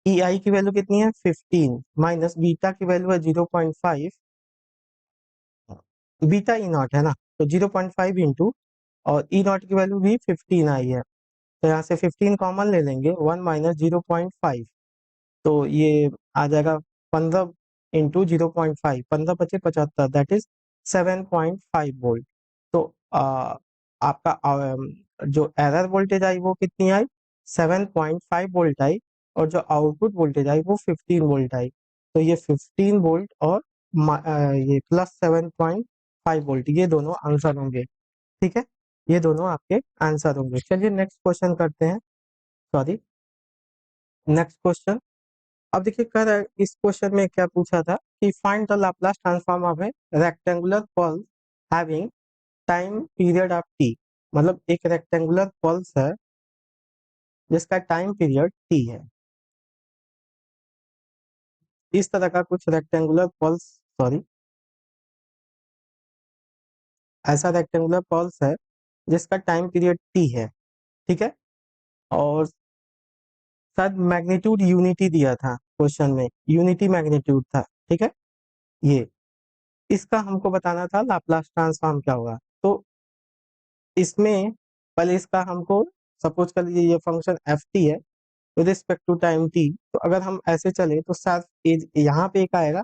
EI की वैल्यू कितनी है, 15 माइनस बीटा की वैल्यू है 0.5, बीटा E0 है ना, तो 0.5 इंटू, और E0 की वैल्यू भी 15 आई है, तो यहाँ से 15 कॉमन ले लेंगे, 1 माइनस 0.5, तो ये आ जाएगा 15 इंटू 0.5, 15 पचे 75, दैट इज 7.5 वोल्ट। तो आपका जो एरर वोल्टेज आई वो कितनी आई, 7.5 वोल्ट आई, और जो आउटपुट वोल्टेज आई वो 15 वोल्ट आई। तो ये 15 वोल्ट और ये प्लस 7.5 वोल्ट, ये दोनों आंसर होंगे, ठीक है। ये दोनों आपके आंसर होंगे। चलिए नेक्स्ट क्वेश्चन करते हैं, सॉरी, नेक्स्ट क्वेश्चन। अब देखिए कर इस क्वेश्चन में क्या पूछा था कि find the Laplace transform of A rectangular pulse having time period of T. मतलब एक रेक्टेंगुलर पल्स है जिसका टाइम पीरियड टी है। इस तरह का कुछ रेक्टेंगुलर पल्स, सॉरी, ऐसा रेक्टेंगुलर पल्स है जिसका टाइम पीरियड टी है, ठीक है। और शायद मैग्नीट्यूड यूनिटी दिया था क्वेश्चन में, यूनिटी मैग्नीट्यूड था, ठीक है। ये इसका हमको बताना था लाप्लास ट्रांसफॉर्म क्या होगा। तो इसमें पहले इसका हमको, सपोज कर लीजिए ये फंक्शन एफ टी है with respect to time T, तो अगर हम ऐसे चले तो शार्प एज यहाँ पे एक आएगा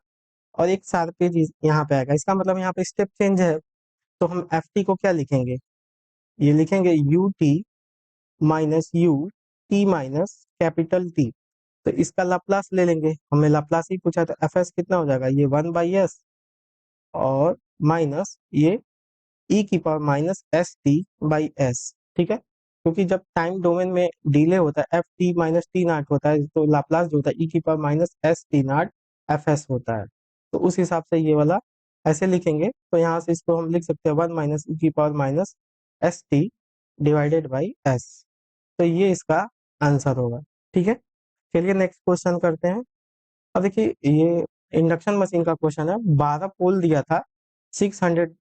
और एक शार्प एज यहाँ पे आएगा, इसका मतलब यहाँ पे स्टेप चेंज है। तो हम एफ टी को क्या लिखेंगे, ये लिखेंगे U T minus U T minus capital T. तो इसका लाप्लास ले लेंगे, हमें लाप्लास ही पूछा, तो एफ एस कितना हो जाएगा, ये 1/s और माइनस ये ई की power minus S T by S, ठीक है। क्योंकि जब टाइम डोमेन में डिले होता है, एफ टी माइनस टी नाट होता है, तो लाप्लास जो होता है ई की पावर माइनस एस टी नाट एफ एस होता है। तो उस हिसाब से ये वाला ऐसे लिखेंगे, तो यहाँ से इसको हम लिख सकते हैं 1 माइनस ई की power minus S T divided by S. तो ये इसका आंसर होगा, ठीक है। चलिए नेक्स्ट क्वेश्चन करते हैं। अब देखिए ये इंडक्शन मशीन का क्वेश्चन है, 12 पोल दिया था, 600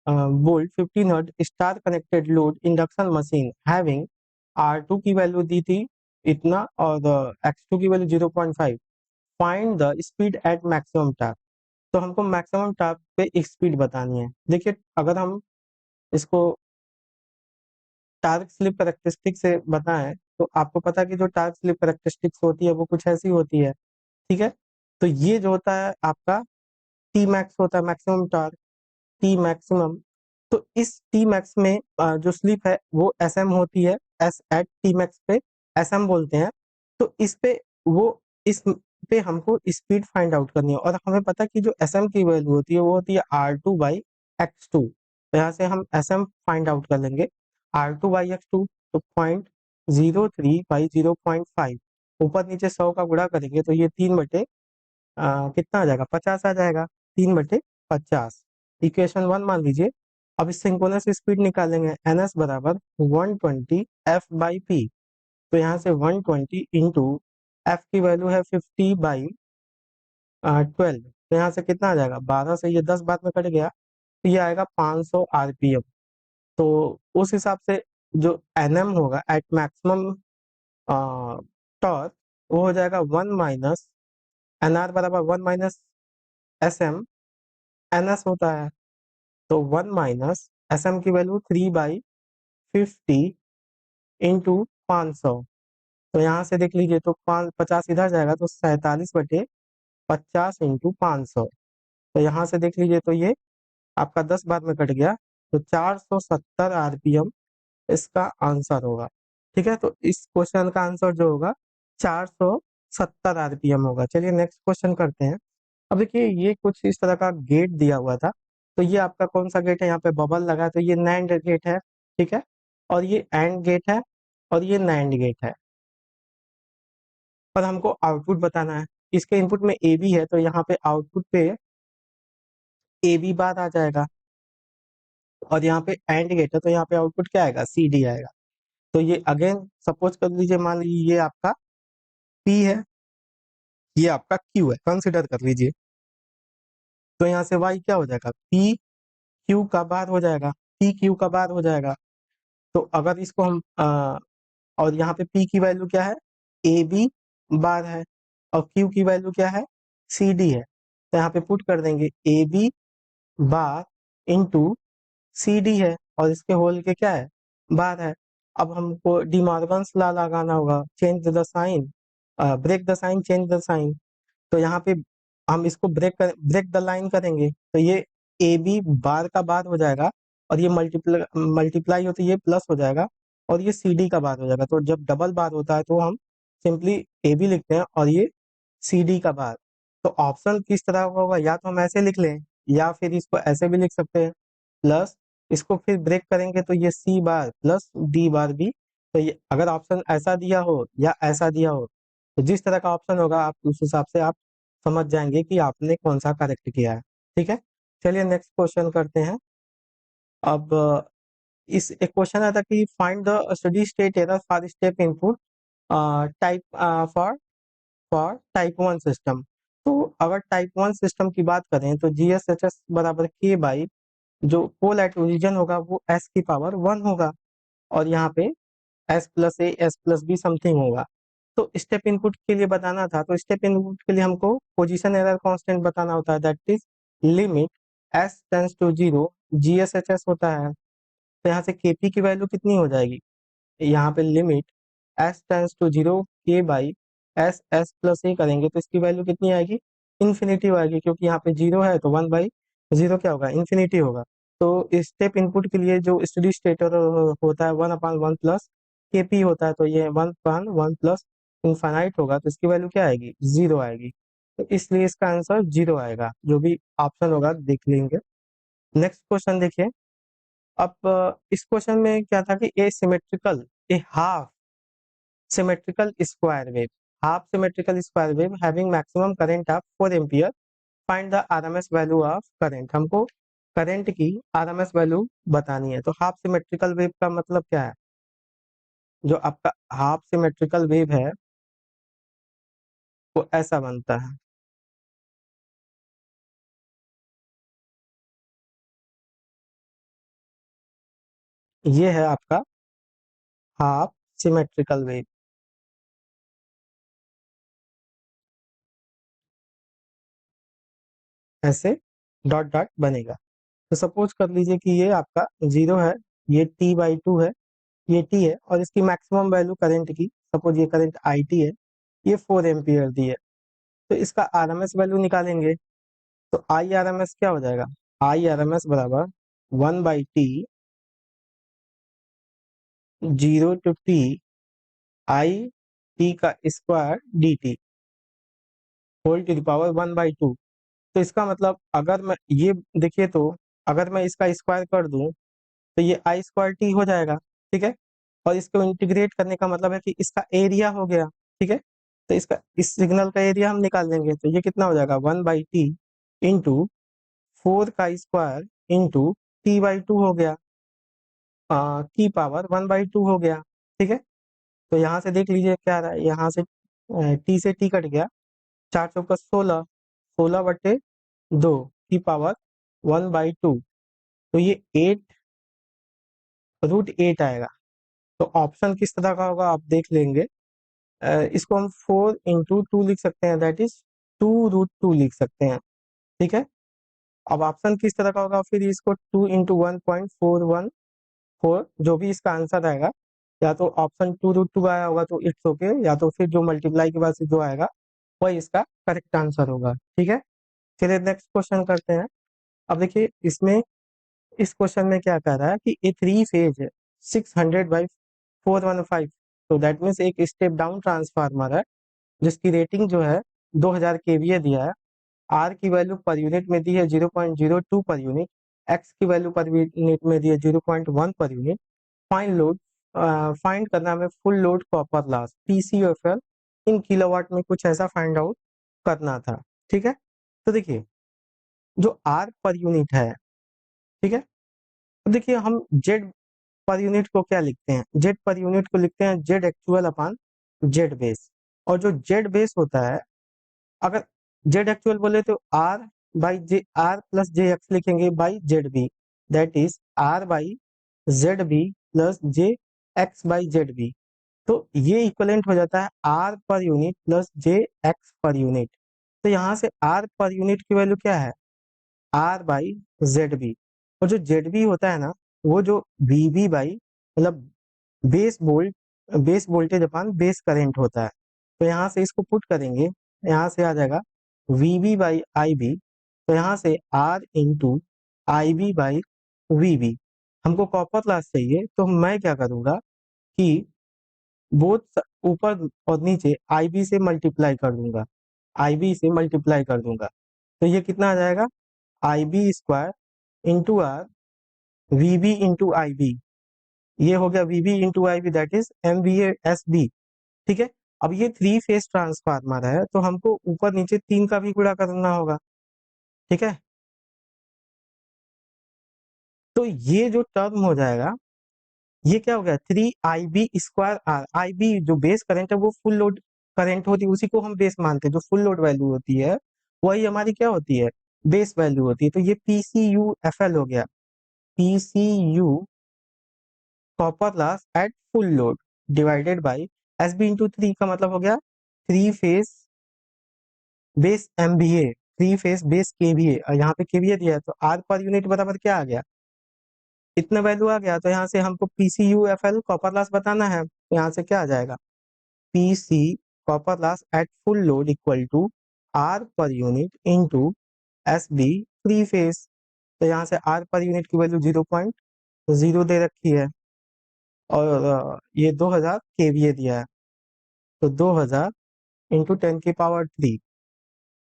volt, 15 hertz star connected load induction machine having R2 की वैल्यू दी थी इतना, और X2 की value 0.5, find the speed at maximum torque. तो हमको मैक्सिमम टॉर्क पे स्पीड बतानी है। देखिए अगर हम इसको टार्क स्लिप करेक्टरिस्टिक से बताएं, तो आपको पता है कि जो टार्क स्लिप करेक्टरिस्टिक्स होती है वो कुछ ऐसी होती है, ठीक है। तो ये जो होता है आपका टी मैक्स होता है, मैक्सिमम टॉर्क, टी मैक्सिमम। तो इस टी मैक्स में जो स्लिप है वो एस एम होती है, एस एट टी मैक्स पे एस एम बोलते हैं। तो इस पे वो इस पे हमको स्पीड फाइंड आउट करनी है, और हमें पता है कि जो एस एम की वैल्यू होती है वो होती है R2/X2। तो यहाँ से हम एस एम फाइंड आउट कर लेंगे, R2/X2, तो 0.03/0.5, ऊपर नीचे 100 का गुणा करेंगे तो ये 3 बटे कितना आ जाएगा, 50 आ जाएगा, 3/50, इक्वेशन 1 मान लीजिए। अब इस सिंक्रोनस स्पीड निकालेंगे, एन एस बराबर 120 F/p। तो यहाँ से 120 इंटू एफ की वैल्यू है 50/12, तो यहाँ से कितना आ जाएगा, 12 से ये 10 बाद में कट गया, तो ये आएगा 500 RPM। तो उस हिसाब से जो एनएम होगा एट मैक्सिमम टॉर्क, वो हो जाएगा 1 माइनस एनआर बराबर 1 minus S M, N S होता है, तो 1 माइनस SM की वैल्यू 3/50 इंटू 500। तो यहाँ से देख लीजिए तो 50 इधर जाएगा तो 47/50 इंटू 500। तो यहाँ से देख लीजिए तो ये आपका 10 बार में कट गया, तो 470 आरपीएम इसका आंसर होगा। ठीक है, तो इस क्वेश्चन का आंसर जो होगा 470 आरपीएम होगा। चलिए नेक्स्ट क्वेश्चन करते हैं। अब देखिए ये कुछ इस तरह का गेट दिया हुआ था, तो ये आपका कौन सा गेट है, यहाँ पे बबल लगा है तो ये नैंड गेट है। ठीक है, और ये एंड गेट है और ये नैंड गेट है, और हमको आउटपुट बताना है। इसके इनपुट में ए बी है, तो यहाँ पे आउटपुट पे ए बी बार आ जाएगा, और यहाँ पे एंड गेट है तो यहाँ पे आउटपुट क्या आएगा, सी डी आएगा। तो ये अगेन सपोज कर लीजिए, मान लीजिए ये आपका पी है, ये आपका क्यू है, कंसिडर कर लीजिए। तो यहाँ से वाई क्या हो जाएगा, पी क्यू का बार हो जाएगा, पी क्यू का बार हो जाएगा। तो अगर इसको हम और यहाँ पे पी की वैल्यू क्या है, ए बी बार है, और क्यू की वैल्यू क्या है, सी डी है। तो यहाँ पे पुट कर देंगे A B bar into C D है, और इसके होल के क्या है, बार है। अब हमको डिमॉर्गन्स लॉ लगाना होगा, change the sign, break the sign change the sign. तो यहाँ पे हम इसको ब्रेक द लाइन करेंगे, तो ये ए बी बार का बार हो जाएगा, और ये मल्टीप्लाई होती है, ये प्लस हो जाएगा, और ये सी डी का बार हो जाएगा। तो जब डबल बार होता है तो हम सिंपली ए बी लिखते हैं और ये सी डी का बार। तो ऑप्शन किस तरह का होगा, या तो हम ऐसे लिख लें या फिर इसको ऐसे भी लिख सकते हैं, प्लस इसको फिर ब्रेक करेंगे तो ये सी बार प्लस डी बार भी। तो ये अगर ऑप्शन ऐसा दिया हो या ऐसा दिया हो, तो जिस तरह का ऑप्शन होगा आप उस हिसाब से आप समझ जाएंगे कि आपने कौन सा करेक्ट किया है। ठीक है, चलिए नेक्स्ट क्वेश्चन करते हैं। अब इस एक क्वेश्चन आता कि find the steady state error for step input type for type 1 system. तो अगर टाइप 1 सिस्टम की बात करें तो GSHS बराबर के बाई जो पोल एट ओरिजिन होगा वो s की पावर 1 होगा, और यहाँ पे s plus A S plus be something होगा। तो स्टेप इनपुट के लिए बताना था, तो स्टेप इनपुट के लिए हमको पोजीशन एरर कांस्टेंट बताना होता है, that is limit s tends to 0 GSHS होता है। तो यहाँ से kp की वैल्यू कितनी हो जाएगी, यहाँ पे लिमिट s टेंस टू 0 के बाई एस एस प्लस ए करेंगे तो इसकी वैल्यू कितनी आएगी, इन्फिनिटी आएगी, क्योंकि यहाँ पे 0 है तो 1/0 क्या होगा, इन्फिनिटी होगा। तो स्टेप इनपुट के लिए जो स्टडी स्टेट होता है 1/1 प्लस के पी होता है, तो ये 1/1 प्लस इनफाइनाइट होगा, तो इसकी वैल्यू क्या आएगी, 0 आएगी। तो इसलिए इसका आंसर 0 आएगा, जो भी ऑप्शन होगा देख लेंगे। नेक्स्ट क्वेश्चन देखिए। अब इस क्वेश्चन में क्या था कि ए symmetrical A half symmetrical square wave, half symmetrical square wave having maximum current of 4 ampere, find the RMS value of current. हमको करंट की आरएमएस वैल्यू बतानी है। तो हाफ सिमेट्रिकल वेव का मतलब क्या है, जो आपका हाफ सिमेट्रिकल वेव है वो ऐसा बनता है, ये है आपका हाफ सिमेट्रिकल वेव, ऐसे डॉट डॉट बनेगा। तो सपोज कर लीजिए कि ये आपका 0 है, ये t/2 है, ये t है, और इसकी मैक्सिमम वैल्यू करंट की, सपोज ये करंट आई टी है, ये 4 एम्पियर दी है। तो इसका आरएमएस वैल्यू निकालेंगे, तो आई आर एम एस क्या हो जाएगा, आई आर एम एस बराबर 1/t 0 to t I T का square D T whole to the power 1/2। तो इसका मतलब अगर मैं ये देखिए, तो अगर मैं इसका स्क्वायर कर दूं तो ये आई स्क्वायर टी हो जाएगा। ठीक है, और इसको इंटीग्रेट करने का मतलब है कि इसका एरिया हो गया। ठीक है, तो इसका इस सिग्नल का एरिया हम निकाल लेंगे, तो ये कितना हो जाएगा, 1/t इंटू 4 का स्क्वायर इंटू t/2 हो गया, की पावर 1/2 हो गया। ठीक है, तो यहाँ से देख लीजिए क्या आ रहा है, यहाँ से टी से टी कट गया, 4 × 4 = 16, 16/2 की पावर 1/2, तो ये 8√8 आएगा। तो ऑप्शन किस तरह का होगा आप देख लेंगे। इसको हम 4 × 2 लिख सकते हैं, दैट इज 2√2 लिख सकते हैं। ठीक है, अब ऑप्शन किस तरह का होगा, फिर इसको 2 × 1.414, जो भी इसका आंसर आएगा, या तो ऑप्शन 2√2 आया होगा तो इट्स ओके, या तो फिर जो मल्टीप्लाई के बाद से जो आएगा वही इसका करेक्ट आंसर होगा। ठीक है, चलिए नेक्स्ट क्वेश्चन करते हैं। अब देखिए इसमें, इस क्वेश्चन में क्या कह रहा है कि ए 3 फेज है 600/415, तो दैट मीन्स एक स्टेप डाउन ट्रांसफार्मर है जिसकी रेटिंग जो है 2000 केवीए दिया है। आर की वैल्यू पर यूनिट में दी है 0.02 पर यूनिट, एक्स की वैल्यू पर यूनिट में दी है 0.1 per unit. Find load, find करना है full load copper loss PCOFL in kilowatt में, कुछ ऐसा फाइंड आउट करना था। ठीक है, तो देखिए जो आर पर यूनिट है, ठीक है, तो देखिए हम जेड पर यूनिट को क्या लिखते हैं, जेड पर यूनिट को लिखते हैं Z actual upon Z base. और जो जेड बेस होता है, अगर जेड एक्चुअल बोले तो R by J, R plus J X लिखेंगे by Z B, that is R by Z B plus J X by Z B. तो ये इक्वलेंट हो जाता है R per unit plus J X per unit. तो यहाँ से आर पर यूनिट की वैल्यू क्या है, आर बाई जेड बी। और जो जेड बी होता है ना, वो जो वी बी बाई मतलब बेस वोल्ट, बेस वोल्टेज अपान बेस करंट होता है। तो यहाँ से इसको पुट करेंगे, यहाँ से आ जाएगा V B by I B. तो यहाँ से R into I B by V B. हमको कॉपर लॉस चाहिए, तो मैं क्या करूँगा कि बोथ ऊपर और नीचे आई बी से मल्टीप्लाई कर दूंगा, आई बी से मल्टीप्लाई कर दूंगा। तो ये कितना आ जाएगा, I B square into R V B into I B. ये हो गया V B into I B, that is M B S B. ठीक है, अब ये 3 फेज ट्रांसफार्मर है तो हमको ऊपर नीचे 3 का भी गुणा करना होगा। ठीक है, तो ये जो टर्म हो जाएगा, ये क्या हो गया 3 IB² आर। आई बी जो बेस करंट है वो फुल लोड करंट होती है, उसी को हम बेस मानते हैं। जो फुल लोड वैल्यू होती है वही हमारी क्या होती है, बेस वैल्यू होती है। तो ये PCU/FL हो गया, PCU copper loss at full load divided by SB into 3 का मतलब हो गया 3 phase base MVA, 3 phase base KVA। और यहाँ पे KVA दिया है तो आर पर यूनिट बराबर क्या आ गया, इतना वैल्यू आ गया। तो यहाँ से हमको PCU/FL कॉपर लॉस बताना है, तो यहाँ से क्या आ जाएगा, PC copper loss at full load equal to R per unit into SB 3 phase. तो यहाँ से आर पर यूनिट की वैल्यू 0.0 दे रखी है, और ये 2000 केवीए दिया है। तो 2000 इंटू 10⁻³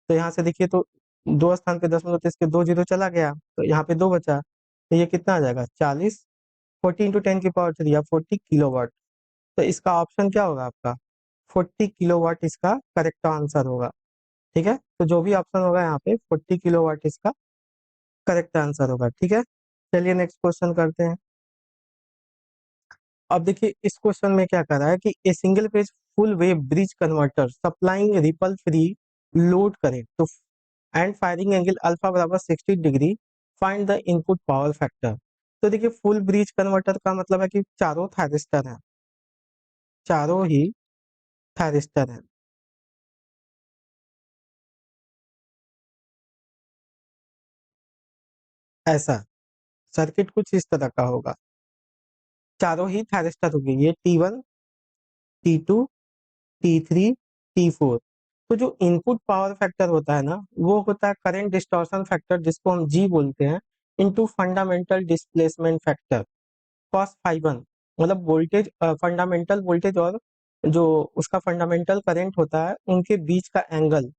तो यहाँ से देखिए, तो दो स्थान पे दशमलव, तो इसके 2 जीरो चला गया, तो यहाँ पे 2 बचा। तो ये कितना आ जाएगा 40, 40 इंटू 10⁻³ या 40 किलोवाट। तो इसका ऑप्शन क्या होगा आपका, 40 किलोवाट इसका करेक्ट आंसर होगा। ठीक है, तो जो भी ऑप्शन होगा यहाँ पे 40 किलोवाट इसका करेक्ट आंसर होगा। ठीक है, चलिए नेक्स्ट क्वेश्चन करते हैं। अब देखिए इस क्वेश्चन में क्या कर रहा है कि a single page full wave bridge converter supplying ripple free load current तो एंड फायरिंग एंगल अल्फा बराबर 60 degree, find the input power factor. तो देखिए फुल ब्रिज कन्वर्टर का मतलब है कि चारों थायरिस्टर हैं, चारों ही थायरिस्टर हैं। ऐसा सर्किट कुछ इस तरह का होगा, चारों ही थायरिस्टर होंगे, ये T1 T2 T3 T4। तो जो इनपुट पावर फैक्टर होता है ना, वो होता है करंट डिस्टॉर्शन फैक्टर, जिसको हम G बोलते हैं, into fundamental displacement factor cos∅1। मतलब वोल्टेज, फंडामेंटल वोल्टेज और जो उसका फंडामेंटल करंट होता है उनके बीच का एंगल,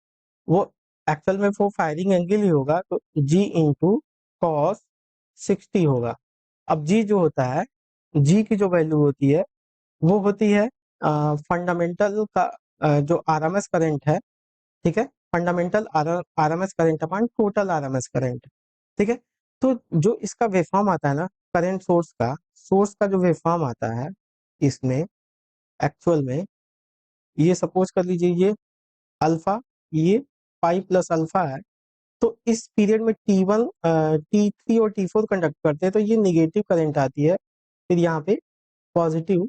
वो एक्चुअल में वो फायरिंग एंगल ही होगा, तो G इंटू cos 60 होगा। अब G जो होता है, G की जो वैल्यू होती है वो होती है फंडामेंटल का जो आरएमएस करंट है। ठीक है, fundamental RMS current upon total RMS current. ठीक है, तो जो इसका वेवफॉर्म आता है ना, करंट सोर्स का जो वेवफॉर्म आता है इसमें, एक्चुअल में ये सपोज कर लीजिए ये अल्फा, ये पाई प्लस अल्फा है। तो इस पीरियड में T1 T3 और T4 कंडक्ट करते हैं, तो ये निगेटिव करंट आती है, फिर यहाँ पे पॉजिटिव,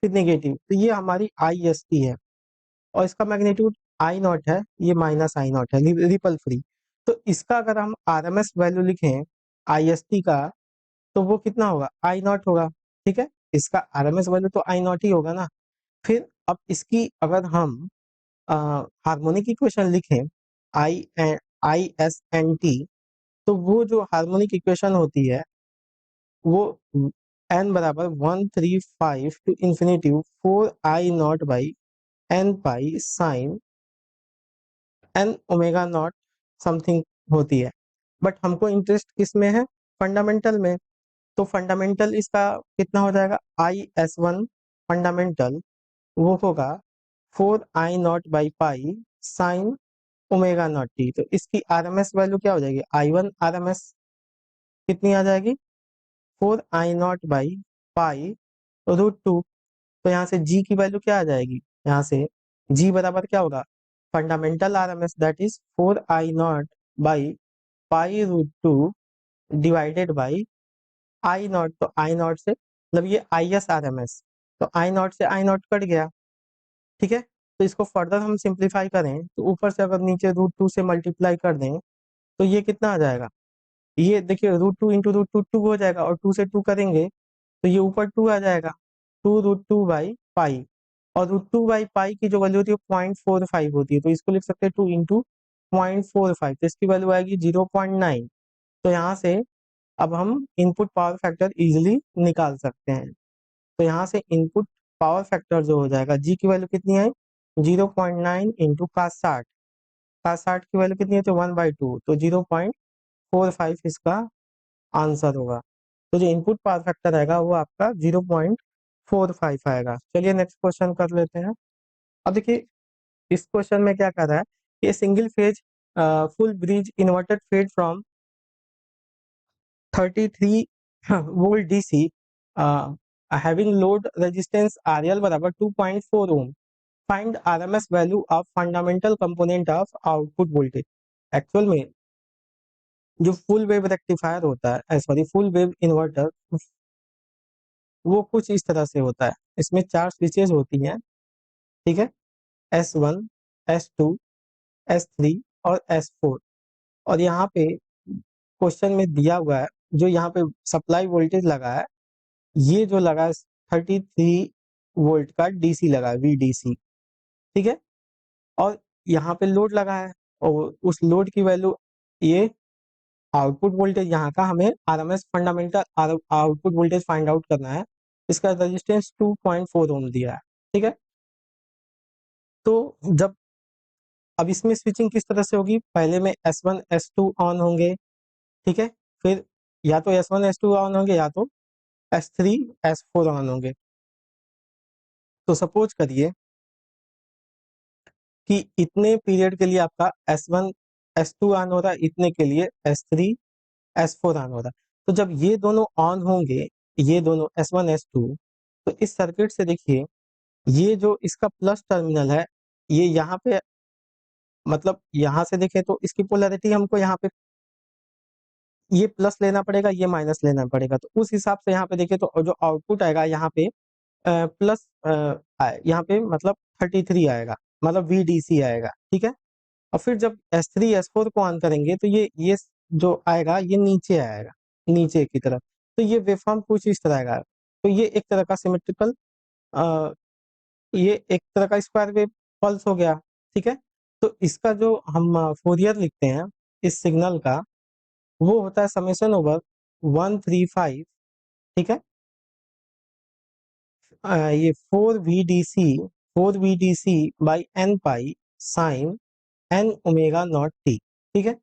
फिर नेगेटिव। तो ये हमारी IST है, और इसका मैग्नीट्यूड I0 है, ये -I0 है, रिपल फ्री। तो इसका अगर हम आरएमएस वैल्यू लिखें आईएसटी का, तो वो कितना होगा, आई नॉट होगा। ठीक है, इसका आरएमएस वैल्यू तो आई नॉट ही होगा ना। फिर अब इसकी अगर हम हार्मोनिक इक्वेशन लिखें आई आई एस एन टी, तो वो जो हार्मोनिक इक्वेशन होती है वो एन बराबर 135 to infinity 4 I0 by N pi sine N omega naught something होती है। बट हमको इंटरेस्ट किस में है, फंडामेंटल में। तो फंडामेंटल इसका कितना हो जाएगा, IS1 फंडामेंटल वो होगा 4I0 by pi sine omega naught T. तो इसकी आरएमएस वैल्यू क्या हो जाएगी, I1 आरएमएस कितनी आ जाएगी, 4I0 बाई पाई √2। तो यहाँ से जी की वैल्यू क्या आ जाएगी, यहाँ से जी बराबर क्या होगा, fundamental RMS that is 4I0 by pi √2 divided by I not. तो आई नॉट से मतलब ये ISRMS, तो आई नॉट से आई नॉट कट गया। ठीक है, तो इसको फर्दर हम सिंप्लीफाई करें तो ऊपर से अगर नीचे √2 से मल्टीप्लाई कर दें तो ये कितना आ जाएगा, ये देखिए √2 इंटू √2 2 हो जाएगा, और 2 से 2 करेंगे तो ये ऊपर 2 आ जाएगा, 2√2 बाई पाई। और √2 बाई पाई की जो वैल्यू होती है 0.45 होती है, तो इसको लिख सकते हैं 2 इंटू 0.45, तो इसकी वैल्यू आएगी 0.9। तो यहाँ से अब हम इनपुट पावर फैक्टर इजिली निकाल सकते हैं। तो यहाँ से इनपुट पावर फैक्टर जो हो जाएगा, जी की वैल्यू कितनी है, 0.9 इंटू का 60 की वैल्यू कितनी है, तो 1/2, तो 0.45 इसका आंसर होगा। तो जो इनपुट पावर फैक्टर आएगा वो आपका 0.45 आएगा। चलिए नेक्स्ट क्वेश्चन कर लेते हैं। अब देखिए इस क्वेश्चन में क्या कर रहा है, ये single phase full bridge inverted fed from 33 volt DC having load resistance RL बराबर 2.4 ohm, find RMS value of fundamental component of output voltage. Actual में जो फुल वेव रेक्टिफायर होता है, सॉरी फुल वेव इन्वर्टर, वो कुछ इस तरह से होता है। इसमें 4 स्विचेस होती हैं। ठीक है, S1 S2 S3 और S4। और यहाँ पे क्वेश्चन में दिया हुआ है जो यहाँ पे सप्लाई वोल्टेज लगा है, ये जो लगा है 33 वोल्ट का डीसी लगा है, VDC। ठीक है, और यहाँ पे लोड लगा है, और उस लोड की वैल्यू, ये आउटपुट वोल्टेज यहाँ का हमें RMS fundamental output voltage find out करना है। इसका रेजिस्टेंस 2.4 ओम दिया है। ठीक है, तो जब अब इसमें स्विचिंग किस तरह से होगी, पहले में S1 S2 ऑन होंगे। ठीक है, फिर या तो S1 S2 ऑन होंगे या तो S3 S4 ऑन होंगे। तो सपोज करिए कि इतने पीरियड के लिए आपका S1 S2 ऑन हो रहा है, इतने के लिए S3 S4 ऑन हो रहा है। तो जब ये दोनों ऑन होंगे, ये दोनों S1 S2, तो इस सर्किट से देखिए ये जो इसका प्लस टर्मिनल है, ये यहाँ पे मतलब यहाँ से देखें तो इसकी पोलैरिटी हमको यहाँ पे ये प्लस लेना पड़ेगा, ये माइनस लेना पड़ेगा। तो उस हिसाब से यहाँ पे देखें तो जो आउटपुट आएगा यहाँ पे प्लस यहाँ पे मतलब 33 आएगा, मतलब VDC आएगा। ठीक है, और फिर जब S3 S4 को ऑन करेंगे तो ये जो आएगा ये नीचे आएगा, नीचे की तरफ। तो ये वेवफॉर्म कुछ इस तरह आएगा। तो ये एक तरह का सिमेट्रिकल, ये एक तरह का स्क्वायर वेव पल्स हो गया। ठीक है, तो इसका जो हम फोरियर लिखते हैं इस सिग्नल का, वो होता है समेशन ओवर 135। ठीक है, ये 4 VDC by N pi sine N omega naught T. ठीक है,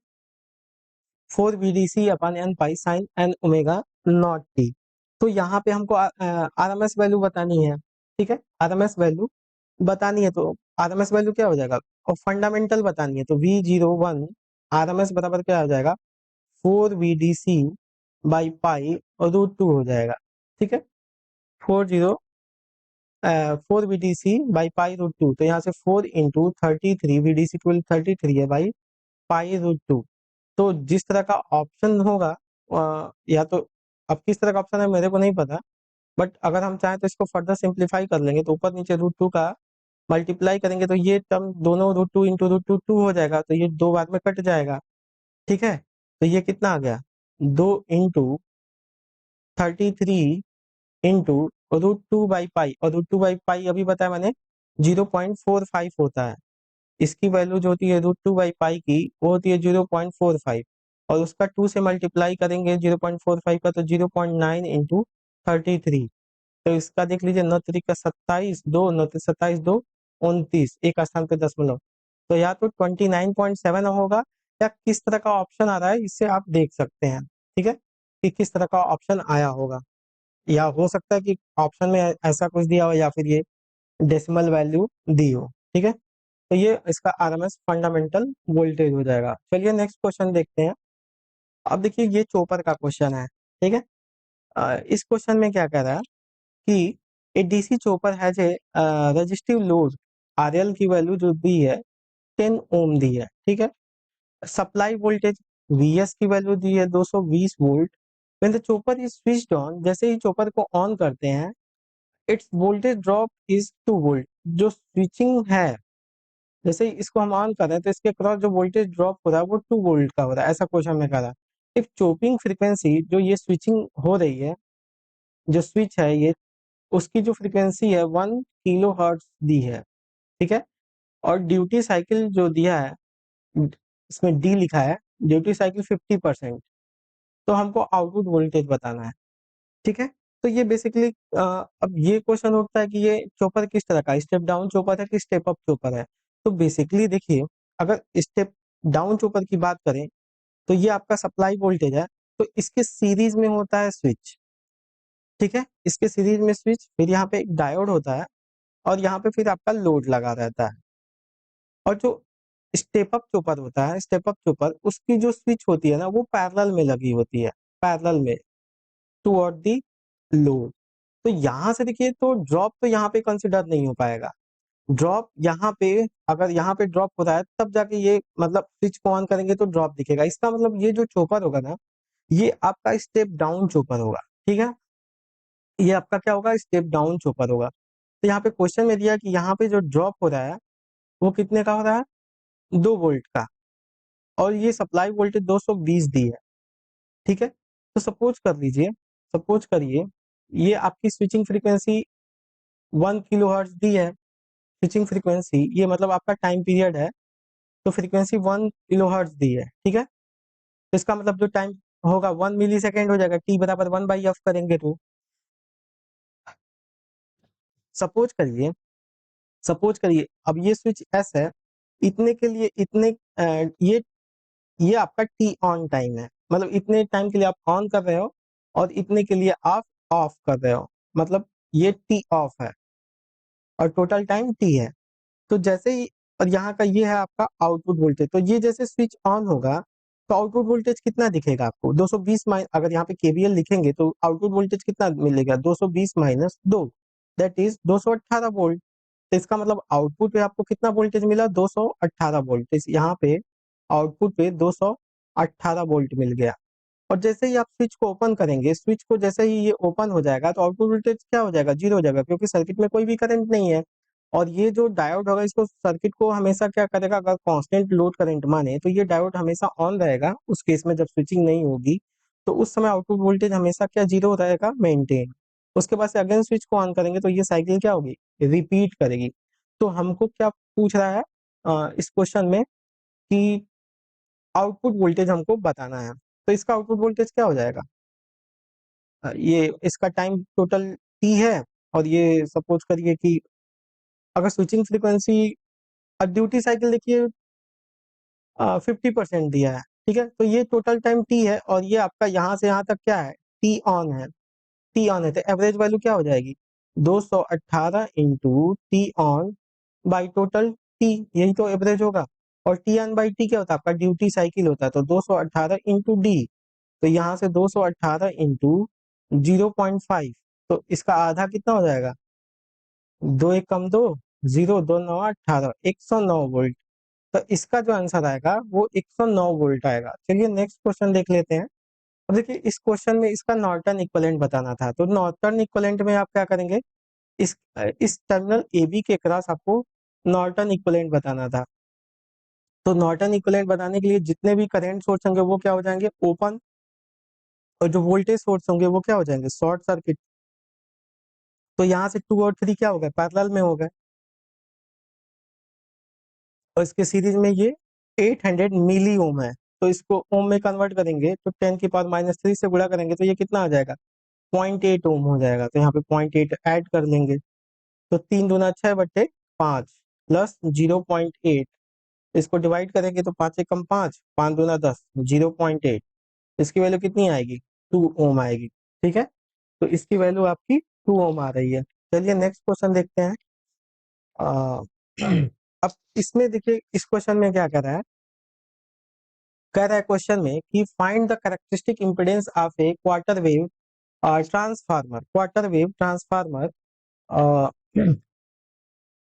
4 VDC/N pi sine N omega naught T. तो यहाँ पे हमको आरएमएस वैल्यू बतानी है। ठीक है, आरएमएस वैल्यू बतानी है, तो आरएमएस वैल्यू क्या हो जाएगा, और फंडामेंटल बतानी है, तो V01 आरएमएस बराबर क्या हो जाएगा, 4 VDC/पाई√2 हो जाएगा। ठीक है, 4 VDC/पाई√2, तो यहाँ से 4 इंटू 33, VDC 33 है बाई पाई√2। तो जिस तरह का ऑप्शन होगा, या तो अब किस तरह का ऑप्शन है मेरे को नहीं पता, बट अगर हम चाहें तो इसको फर्दर सिंप्लीफाई कर लेंगे, तो ऊपर नीचे √2 का मल्टीप्लाई करेंगे तो ये टर्म दोनों √2 इंटू √2 2 हो जाएगा, तो ये 2 बार में कट जाएगा। ठीक है, तो ये कितना आ गया, 2 × 33 इंटू √2/पाई, और √2/पाई अभी बताया मैंने 0.45 होता है। इसकी वैल्यू जो होती है √2/पाई की, वो होती है 0.45, और उसका 2 से मल्टीप्लाई करेंगे 0.45 का, तो 0.9 इंटू 33। तो इसका देख लीजिए, 9 3 का 27, 2 9 27 2 29, एक स्थान पे दशमलव। तो या तो 29.7 होगा, या किस तरह का ऑप्शन आ रहा है इससे आप देख सकते हैं। ठीक है, कि किस तरह का ऑप्शन आया होगा, या हो सकता है कि ऑप्शन में ऐसा कुछ दिया हो, या फिर ये डेसिमल वैल्यू दी हो। ठीक है, तो ये इसका आरएमएस फंडामेंटल वोल्टेज हो जाएगा। चलिए नेक्स्ट क्वेश्चन देखते हैं। अब देखिए, ये चोपर का क्वेश्चन है। ठीक है, इस क्वेश्चन में क्या कह रहा है कि a DC chopper has a resistive load RL की वैल्यू जो दी है 10 ओम दी है। ठीक है, सप्लाई वोल्टेज वीएस की वैल्यू दी है 220 volt. When the chopper is switched on, जैसे ही चोपर को ऑन करते हैं, its voltage drop is 2 volt. जो स्विचिंग है, जैसे ही इसको हम ऑन कर रहे हैं, तो इसके क्रॉस जो वोल्टेज ड्रॉप हो रहा है वो 2 वोल्ट का हो रहा है, ऐसा क्वेश्चन में कह रहा है। इफ चोपिंग फ्रीक्वेंसी, जो ये स्विचिंग हो रही है, जो स्विच है ये, उसकी जो फ्रीक्वेंसी है 1 किलो हर्ट्ज दी है। ठीक है, और ड्यूटी साइकिल जो दिया है, इसमें डी लिखा है, ड्यूटी साइकिल 50%। तो हमको आउटपुट वोल्टेज बताना है। ठीक है, तो ये बेसिकली अब ये क्वेश्चन उठता है कि ये चॉपर किस तरह का, स्टेप डाउन चॉपर है कि स्टेप अप चॉपर है। तो बेसिकली देखिए, अगर स्टेप डाउन चॉपर की बात करें, तो ये आपका सप्लाई वोल्टेज है, तो इसके सीरीज में होता है स्विच। ठीक है, इसके सीरीज में स्विच, फिर यहाँ पे एक डायोड होता है, और यहाँ पे फिर आपका लोड लगा रहता है। और जो स्टेप अप चॉपर होता है, स्टेप अप चॉपर, उसकी जो स्विच होती है ना, वो पैरेलल में लगी होती है, पैरेलल में टुवर्ड दी लोड। तो यहाँ से देखिए, तो ड्रॉप तो यहाँ पे कंसिडर नहीं हो पाएगा। ड्रॉप यहाँ पे, अगर यहाँ पे ड्रॉप हो रहा है, तब जाके ये मतलब स्विच को ऑन करेंगे तो ड्रॉप दिखेगा। इसका मतलब ये जो चोपर होगा ना, ये आपका स्टेप डाउन चोपर होगा। ठीक है, ये आपका क्या होगा, स्टेप डाउन चोपर होगा। तो यहाँ पे क्वेश्चन में दिया कि यहाँ पे जो ड्रॉप हो रहा है, वो कितने का हो रहा है, 2 वोल्ट का, और ये सप्लाई वोल्टेज 220 दी है। ठीक है, तो सपोज कर लीजिए, सपोज करिए, ये आपकी स्विचिंग फ्रीक्वेंसी 1 किलो हर्ट्ज दी है। स्विचिंग फ्रीक्वेंसी, ये मतलब आपका टाइम पीरियड है, तो फ्रीक्वेंसी 1 किलो हर्ट्ज दी है। ठीक है, तो इसका मतलब जो टाइम होगा 1 मिली सेकेंड हो जाएगा, टी बराबर 1/f करेंगे तो। सपोज करिए, सपोज करिए, अब ये स्विच एस है, इतने के लिए इतने ये आपका टी ऑन टाइम है, मतलब इतने टाइम के लिए आप ऑन कर रहे हो, और इतने के लिए आप ऑफ कर रहे हो, मतलब ये टी ऑफ है, और टोटल टाइम टी है। तो जैसे ही, और यहाँ का ये है आपका आउटपुट वोल्टेज, तो ये जैसे स्विच ऑन होगा, तो आउटपुट वोल्टेज कितना दिखेगा आपको, 220 माइनस, अगर यहाँ पे केवीएल लिखेंगे तो आउटपुट वोल्टेज कितना मिलेगा, 220 माइनस 2, दैट इज 218 वोल्ट। तो इसका मतलब आउटपुट पे आपको कितना वोल्टेज मिला, 218 वोल्ट। तो यहाँ पे आउटपुट पे 218 वोल्ट मिल गया। और जैसे ही आप स्विच को ओपन करेंगे, स्विच को जैसे ही ये ओपन हो जाएगा, तो आउटपुट वोल्टेज क्या हो जाएगा, जीरो हो जाएगा, क्योंकि सर्किट में कोई भी करंट नहीं है। और ये जो डायोड होगा, इसको सर्किट को हमेशा क्या करेगा, अगर कांस्टेंट लोड करंट माने, तो ये डायोड हमेशा ऑन रहेगा उस केस में, जब स्विचिंग नहीं होगी। तो उस समय आउटपुट वोल्टेज हमेशा क्या, जीरो रहेगा, मेंटेन। उसके बाद से अगेन स्विच को ऑन करेंगे, तो ये साइकिल क्या होगी, रिपीट करेगी। तो हमको क्या पूछ रहा है इस क्वेश्चन में, कि आउटपुट वोल्टेज हमको बताना है। तो इसका आउटपुट वोल्टेज क्या हो जाएगा, ये इसका टाइम टोटल टी है, और ये सपोज करिए कि अगर स्विचिंग फ्रीक्वेंसी, ड्यूटी साइकिल देखिए 50% दिया है। ठीक है, तो ये टोटल टाइम टी है, और ये आपका यहाँ से यहाँ तक क्या है, टी ऑन है, टी ऑन है। तो एवरेज वैल्यू क्या हो जाएगी, 218 into T on by total T, यही तो एवरेज होगा। और टी ऑन बाई टी क्या होता है, आपका ड्यूटी साइकिल होता है, तो 218 इंटू डी। तो यहाँ से 218 इंटू 0.5, तो इसका आधा कितना हो जाएगा, 2 × 1 = 2, 0 2 9 18, 109 वोल्ट। तो इसका जो आंसर आएगा वो 109 वोल्ट आएगा। चलिए नेक्स्ट क्वेश्चन देख लेते हैं। अब देखिए, इस क्वेश्चन में इसका नॉर्टन इक्विवेलेंट बताना था, तो नॉर्टन इक्विवेलेंट में आप क्या करेंगे, इस टर्मिनल ए बी के क्रॉस आपको नॉर्टन इक्विवेलेंट बताना था। तो नॉर्टन इक्विवेलेंट बनाने के लिए जितने भी करंट सोर्स होंगे वो क्या हो जाएंगे, ओपन, और जो वोल्टेज सोर्स होंगे वो क्या हो जाएंगे, शॉर्ट सर्किट। तो यहाँ से 2 और 3 क्या हो गए, पैरेलल में हो गए, और इसके सीरीज में ये 800 मिली ओम है। तो इसको ओम में कन्वर्ट करेंगे तो 10⁻³ से गुणा करेंगे तो ये कितना आ जाएगा, 0.8 ओम हो जाएगा। तो यहाँ पे 0.8 ऐड कर लेंगे, तो 3×6/5 प्लस 0.8, इसको डिवाइड करेंगे तो 5 × 5 = 5, 5×2 = 10, 0.8, इसकी वैल्यू कितनी आएगी, 2 ओम आएगी। ठीक है, तो इसकी वैल्यू आपकी 2 ओम आ रही है। चलिए नेक्स्ट क्वेश्चन देखते हैं। आ, अब इसमें देखिए, इस क्वेश्चन में क्या कर रहा है, कह रहा है क्वेश्चन में कि find the characteristic impedance of A quarter wave transformer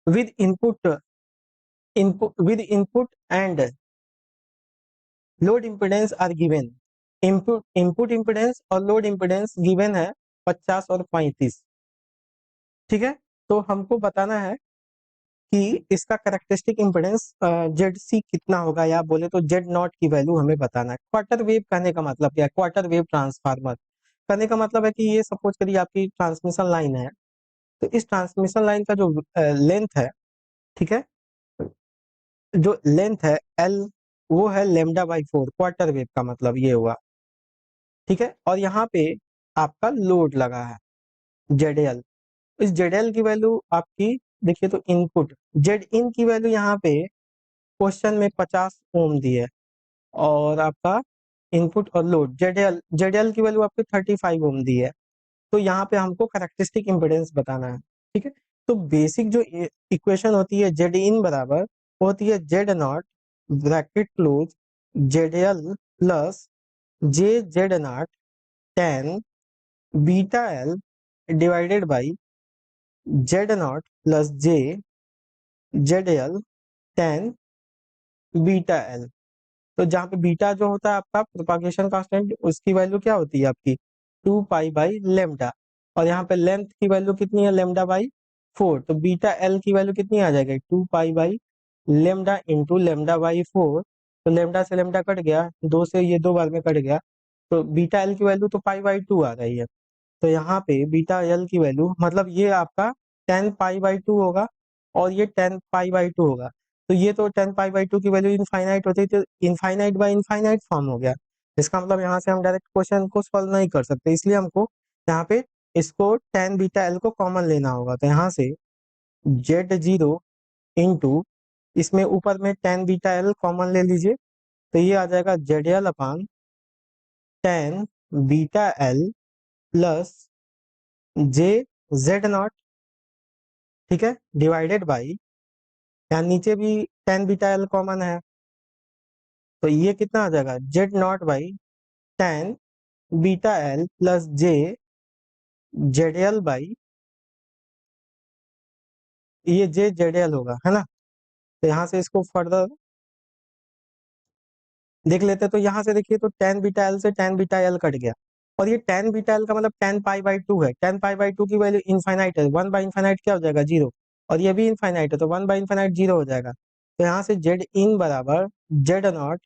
with input and load impedance are given। Input impedance और लोड इम्पीडेंस गिवन है 50 और 35। ठीक है, तो हमको बताना है कि इसका कैरेक्टरिस्टिक इम्पीडेंस जेड सी कितना होगा, या बोले तो जेड नॉट की वैल्यू हमें बताना है। क्वार्टर वेव कहने का मतलब क्या है, क्वार्टर वेव ट्रांसफार्मर कहने का मतलब है कि ये सपोज करिए आपकी ट्रांसमिशन लाइन है, तो इस ट्रांसमिशन लाइन का जो लेंथ है, ठीक है, जो लेंथ है एल, वो है λ/4, क्वार्टर वेव का मतलब ये हुआ। ठीक है, और यहाँ पे आपका लोड लगा है ZL। इस ZL की वैल्यू आपकी देखिए, तो इनपुट जेड इन की वैल्यू यहाँ पे क्वेश्चन में 50 ओम दी है, और आपका इनपुट और लोड जेडएल की वैल्यू आपकी 35 ओम दी है। तो यहाँ पे हमको कैरेक्टरिस्टिक इम्पीडेंस बताना है। ठीक है, तो बेसिक जो इक्वेशन होती है जेड इन बराबर होती है Z not bracket close ZL plus J Z not tan beta L divided by Z not plus J Z L tan beta L. तो जहाँ पे बीटा जो होता है आपका प्रोपागेशन कांस्टेंट, उसकी वैल्यू क्या होती है आपकी 2π/λ, और यहाँ पे लेंथ की वैल्यू कितनी है λ/4, तो बीटा एल की वैल्यू कितनी आ जाएगी 2π/λ इंटू λ/4। तो लेमडा से लेमडा कट गया, 2 से ये 2 बार में कट गया, तो बीटा एल की वैल्यू तो π/2 आ रही है। तो यहाँ पे बीटा एल की वैल्यू मतलब ये आपका 10π/2 होगा, और ये 10π/2 होगा। तो ये तो 10π/2 की वैल्यू इनफाइनाइट होती है, तो इनफाइनाइट बाय इनफाइनाइट फॉर्म हो गया। इसका मतलब यहाँ से हम डायरेक्ट क्वेश्चन को सॉल्व नहीं कर सकते, इसलिए हमको यहाँ पे इसको टेन बीटा एल को कॉमन लेना होगा। तो यहाँ से Z0 इंटू इसमें ऊपर में टेन बीटा एल कॉमन ले लीजिए, तो ये आ जाएगा ZL/10 beta L plus J Z not, ठीक है, डिवाइडेड बाई, यहाँ नीचे भी टेन बीटा एल कॉमन है, तो ये कितना आ जाएगा Z0/10 beta L plus J Z L by, ये जे जेड एल होगा, है ना। तो यहाँ से इसको फर्दर देख लेते हैं, तो यहाँ से देखिए, तो टेन बीटा एल से टेन बीटा एल कट गया, और ये टेन बीटा एल का मतलब 10π/2 है। 10π/2 की वैल्यू इनफाइनाइट है, 1/इनफाइनाइट क्या हो जाएगा 0, और ये भी इनफाइनाइट है, तो 1/इनफाइनाइट 0 हो जाएगा। तो यहाँ से जेड इन बराबर जेड नॉट,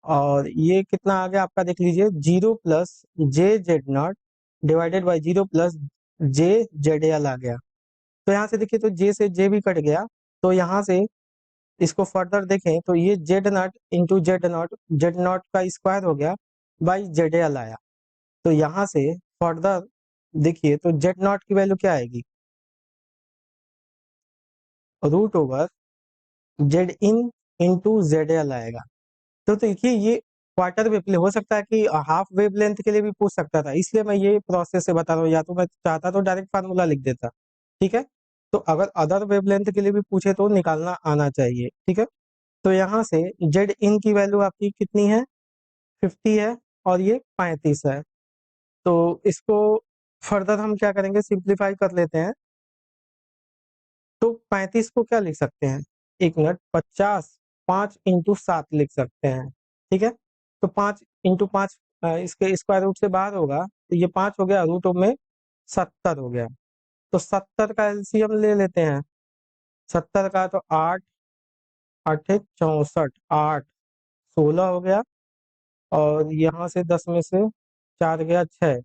और ये कितना आ गया आपका देख लीजिए, 0 plus J Z naught divided by 0 plus J Z L आ गया। तो यहाँ से देखिए, तो जे से जे भी कट गया, तो यहाँ से इसको फर्दर देखें तो ये Z not into Z not का स्क्वायर हो गया बाई जेड एल आया। तो यहाँ से फर्दर देखिए, तो जेड नॉट की वैल्यू क्या आएगी, √ओवर जेड इन इंटू जेड एल आएगा। तो देखिए, ये क्वार्टर वेव के लिए हो सकता है कि हाफ वेव लेंथ के लिए भी पूछ सकता था, इसलिए मैं ये प्रोसेस से बता रहा हूँ, या तो मैं चाहता तो डायरेक्ट फार्मूला लिख देता। ठीक है, तो अगर अदर वेव लेंथ के लिए भी पूछे तो निकालना आना चाहिए। ठीक है, तो यहाँ से जेड इन की वैल्यू आपकी कितनी है 50 है, और ये 35 है। तो इसको फर्दर हम क्या करेंगे, सिंप्लीफाई कर लेते हैं। तो 35 को क्या लिख सकते हैं, 1 मिनट, 50 5 × 7 लिख सकते हैं। ठीक है, तो 5 × 5 इसके स्क्वायर रूट से बाहर होगा, तो ये 5 हो गया, रूट में 70 हो गया। तो 70 का एलसीएम ले लेते हैं, 70 का तो 8 8 64, 8 16 हो गया, और यहाँ से 10 में से 4 गया 6,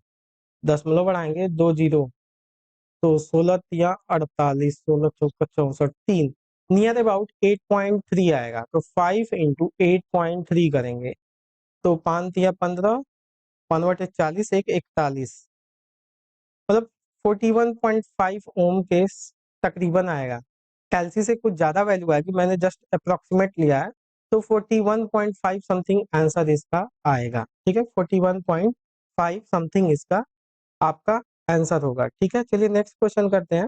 दशमलव बढ़ाएंगे 2 जीरो, तो 16 तिया 48, 16 चौका 64, 3 नियर अबाउट 8.3 आएगा। तो 5 इंटू 8.3 करेंगे, तो 5 तिया 15, 5 बटे 40, 41, मतलब 41.5 ओम के तकरीबन आएगा। कैल्सी से कुछ ज्यादा वैल्यू आएगी, मैंने जस्ट अप्रोक्सीमेट लिया है, तो 41.5 समथिंग आंसर इसका आएगा। ठीक है, 41.5 समथिंग इसका आपका आंसर होगा। ठीक है, चलिए नेक्स्ट क्वेश्चन करते हैं।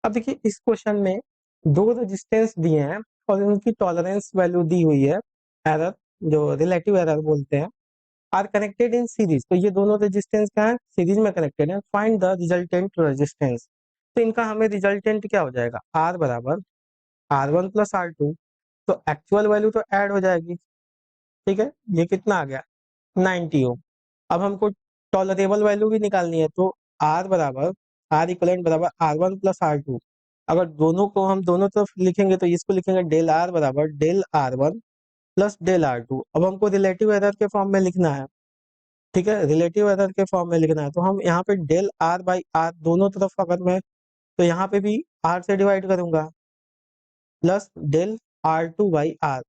अब देखिए इस क्वेश्चन में दो रेजिस्टेंस दिए हैं और इनकी टॉलरेंस वैल्यू दी हुई है, एरर जो रिलेटिव एरर बोलते हैं, आर कनेक्टेड इन सीरीज। तो ये दोनों रेजिस्टेंस क्या है, सीरीज में कनेक्टेड है। Find the resultant resistance. तो इनका हमें रिजल्टेंट क्या हो जाएगा, आर बराबर R1 प्लस R2, तो एक्चुअल वैल्यू तो ऐड हो जाएगी। ठीक है, ये कितना आ गया 90 ओम। अब हमको टॉलरेबल वैल्यू भी निकालनी है, तो R बराबर आर इक्वलेंट बराबर R1 प्लस R2। अगर दोनों को हम दोनों तरफ लिखेंगे तो इसको लिखेंगे डेल आर बराबर del R1 plus del R2। अब हमको रिलेटिव एरर के फॉर्म में लिखना है। ठीक है, रिलेटिव एरर के फॉर्म में लिखना है, तो हम यहाँ पे डेल आर बाई आर दोनों तरफ अगर मैं, तो यहाँ पे भी आर से डिवाइड करूंगा, प्लस डेल R2/R।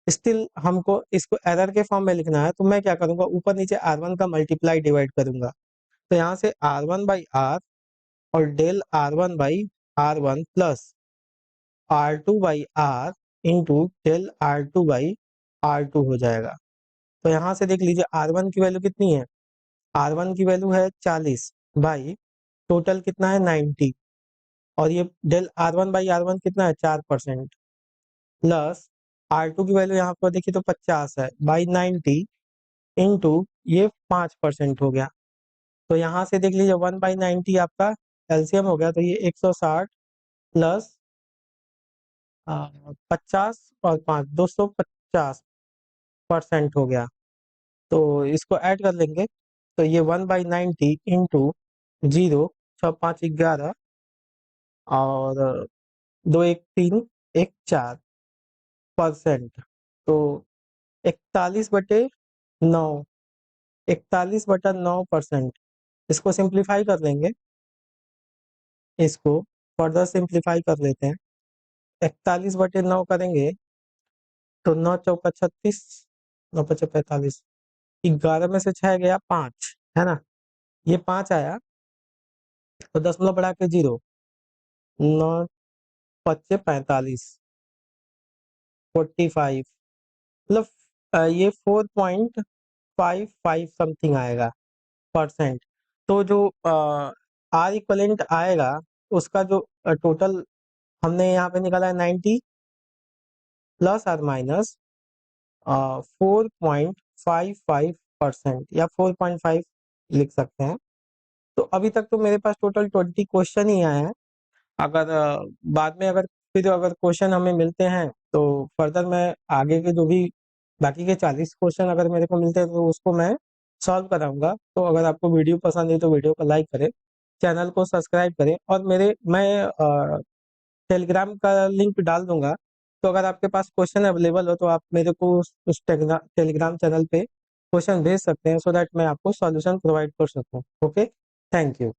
स्टिल हमको इसको एरर के फॉर्म में लिखना है, तो मैं क्या करूंगा, ऊपर नीचे R1 का मल्टीप्लाई डिवाइड करूंगा, तो यहाँ से R1/R और del R1/R1 plus R2/R into del R2/R2 हो जाएगा। तो यहाँ से देख लीजिए R1 की वैल्यू कितनी है, R1 की वैल्यू है 40 बाई टोटल कितना है 90, और ये डेल R1/R1 कितना है 4%, प्लस R2 की वैल्यू यहाँ पर देखिए तो 50 है बाई 90 इंटू ये 5% हो गया। तो यहाँ से देख लीजिए 1/90 आपका एलसीएम हो गया, तो ये 160 प्लस 50 और 5 250% हो गया। तो इसको ऐड कर लेंगे, तो ये 1/90 इंटू 0, 6 5 11 और 2 1 3 1 4%, तो 41/9, 41/9%। इसको सिंप्लीफाई कर लेंगे, इसको फर्दर सिंप्लीफाई कर लेते हैं। 41/9 करेंगे तो 9 चौका 36, 9 पचे 45, 11 में से 6 गया 5, है ना, ये 5 आया, तो दशमलव बढ़ा के 0, 9 पचे 45, 45, मतलब ये 4.55 समथिंग आएगा परसेंट। तो जो आर इक्वलेंट आएगा उसका जो टोटल हमने यहाँ पे निकाला है 90 प्लस और माइनस 4.55% या 4.5 लिख सकते हैं। तो अभी तक तो मेरे पास टोटल 20 क्वेश्चन ही आए हैं। अगर बाद में अगर फिर अगर क्वेश्चन हमें मिलते हैं तो फर्दर मैं आगे के जो भी बाकी के 40 क्वेश्चन अगर मेरे को मिलते हैं तो उसको मैं सॉल्व कराऊंगा। तो अगर आपको वीडियो पसंद है तो वीडियो को लाइक करें, चैनल को सब्सक्राइब करें, और मैं टेलीग्राम का लिंक डाल दूंगा। तो अगर आपके पास क्वेश्चन अवेलेबल हो तो आप मेरे को उस टेलीग्राम चैनल पे क्वेश्चन भेज सकते हैं, सो दैट मैं आपको सॉल्यूशन प्रोवाइड कर सकूं। Okay, thank you.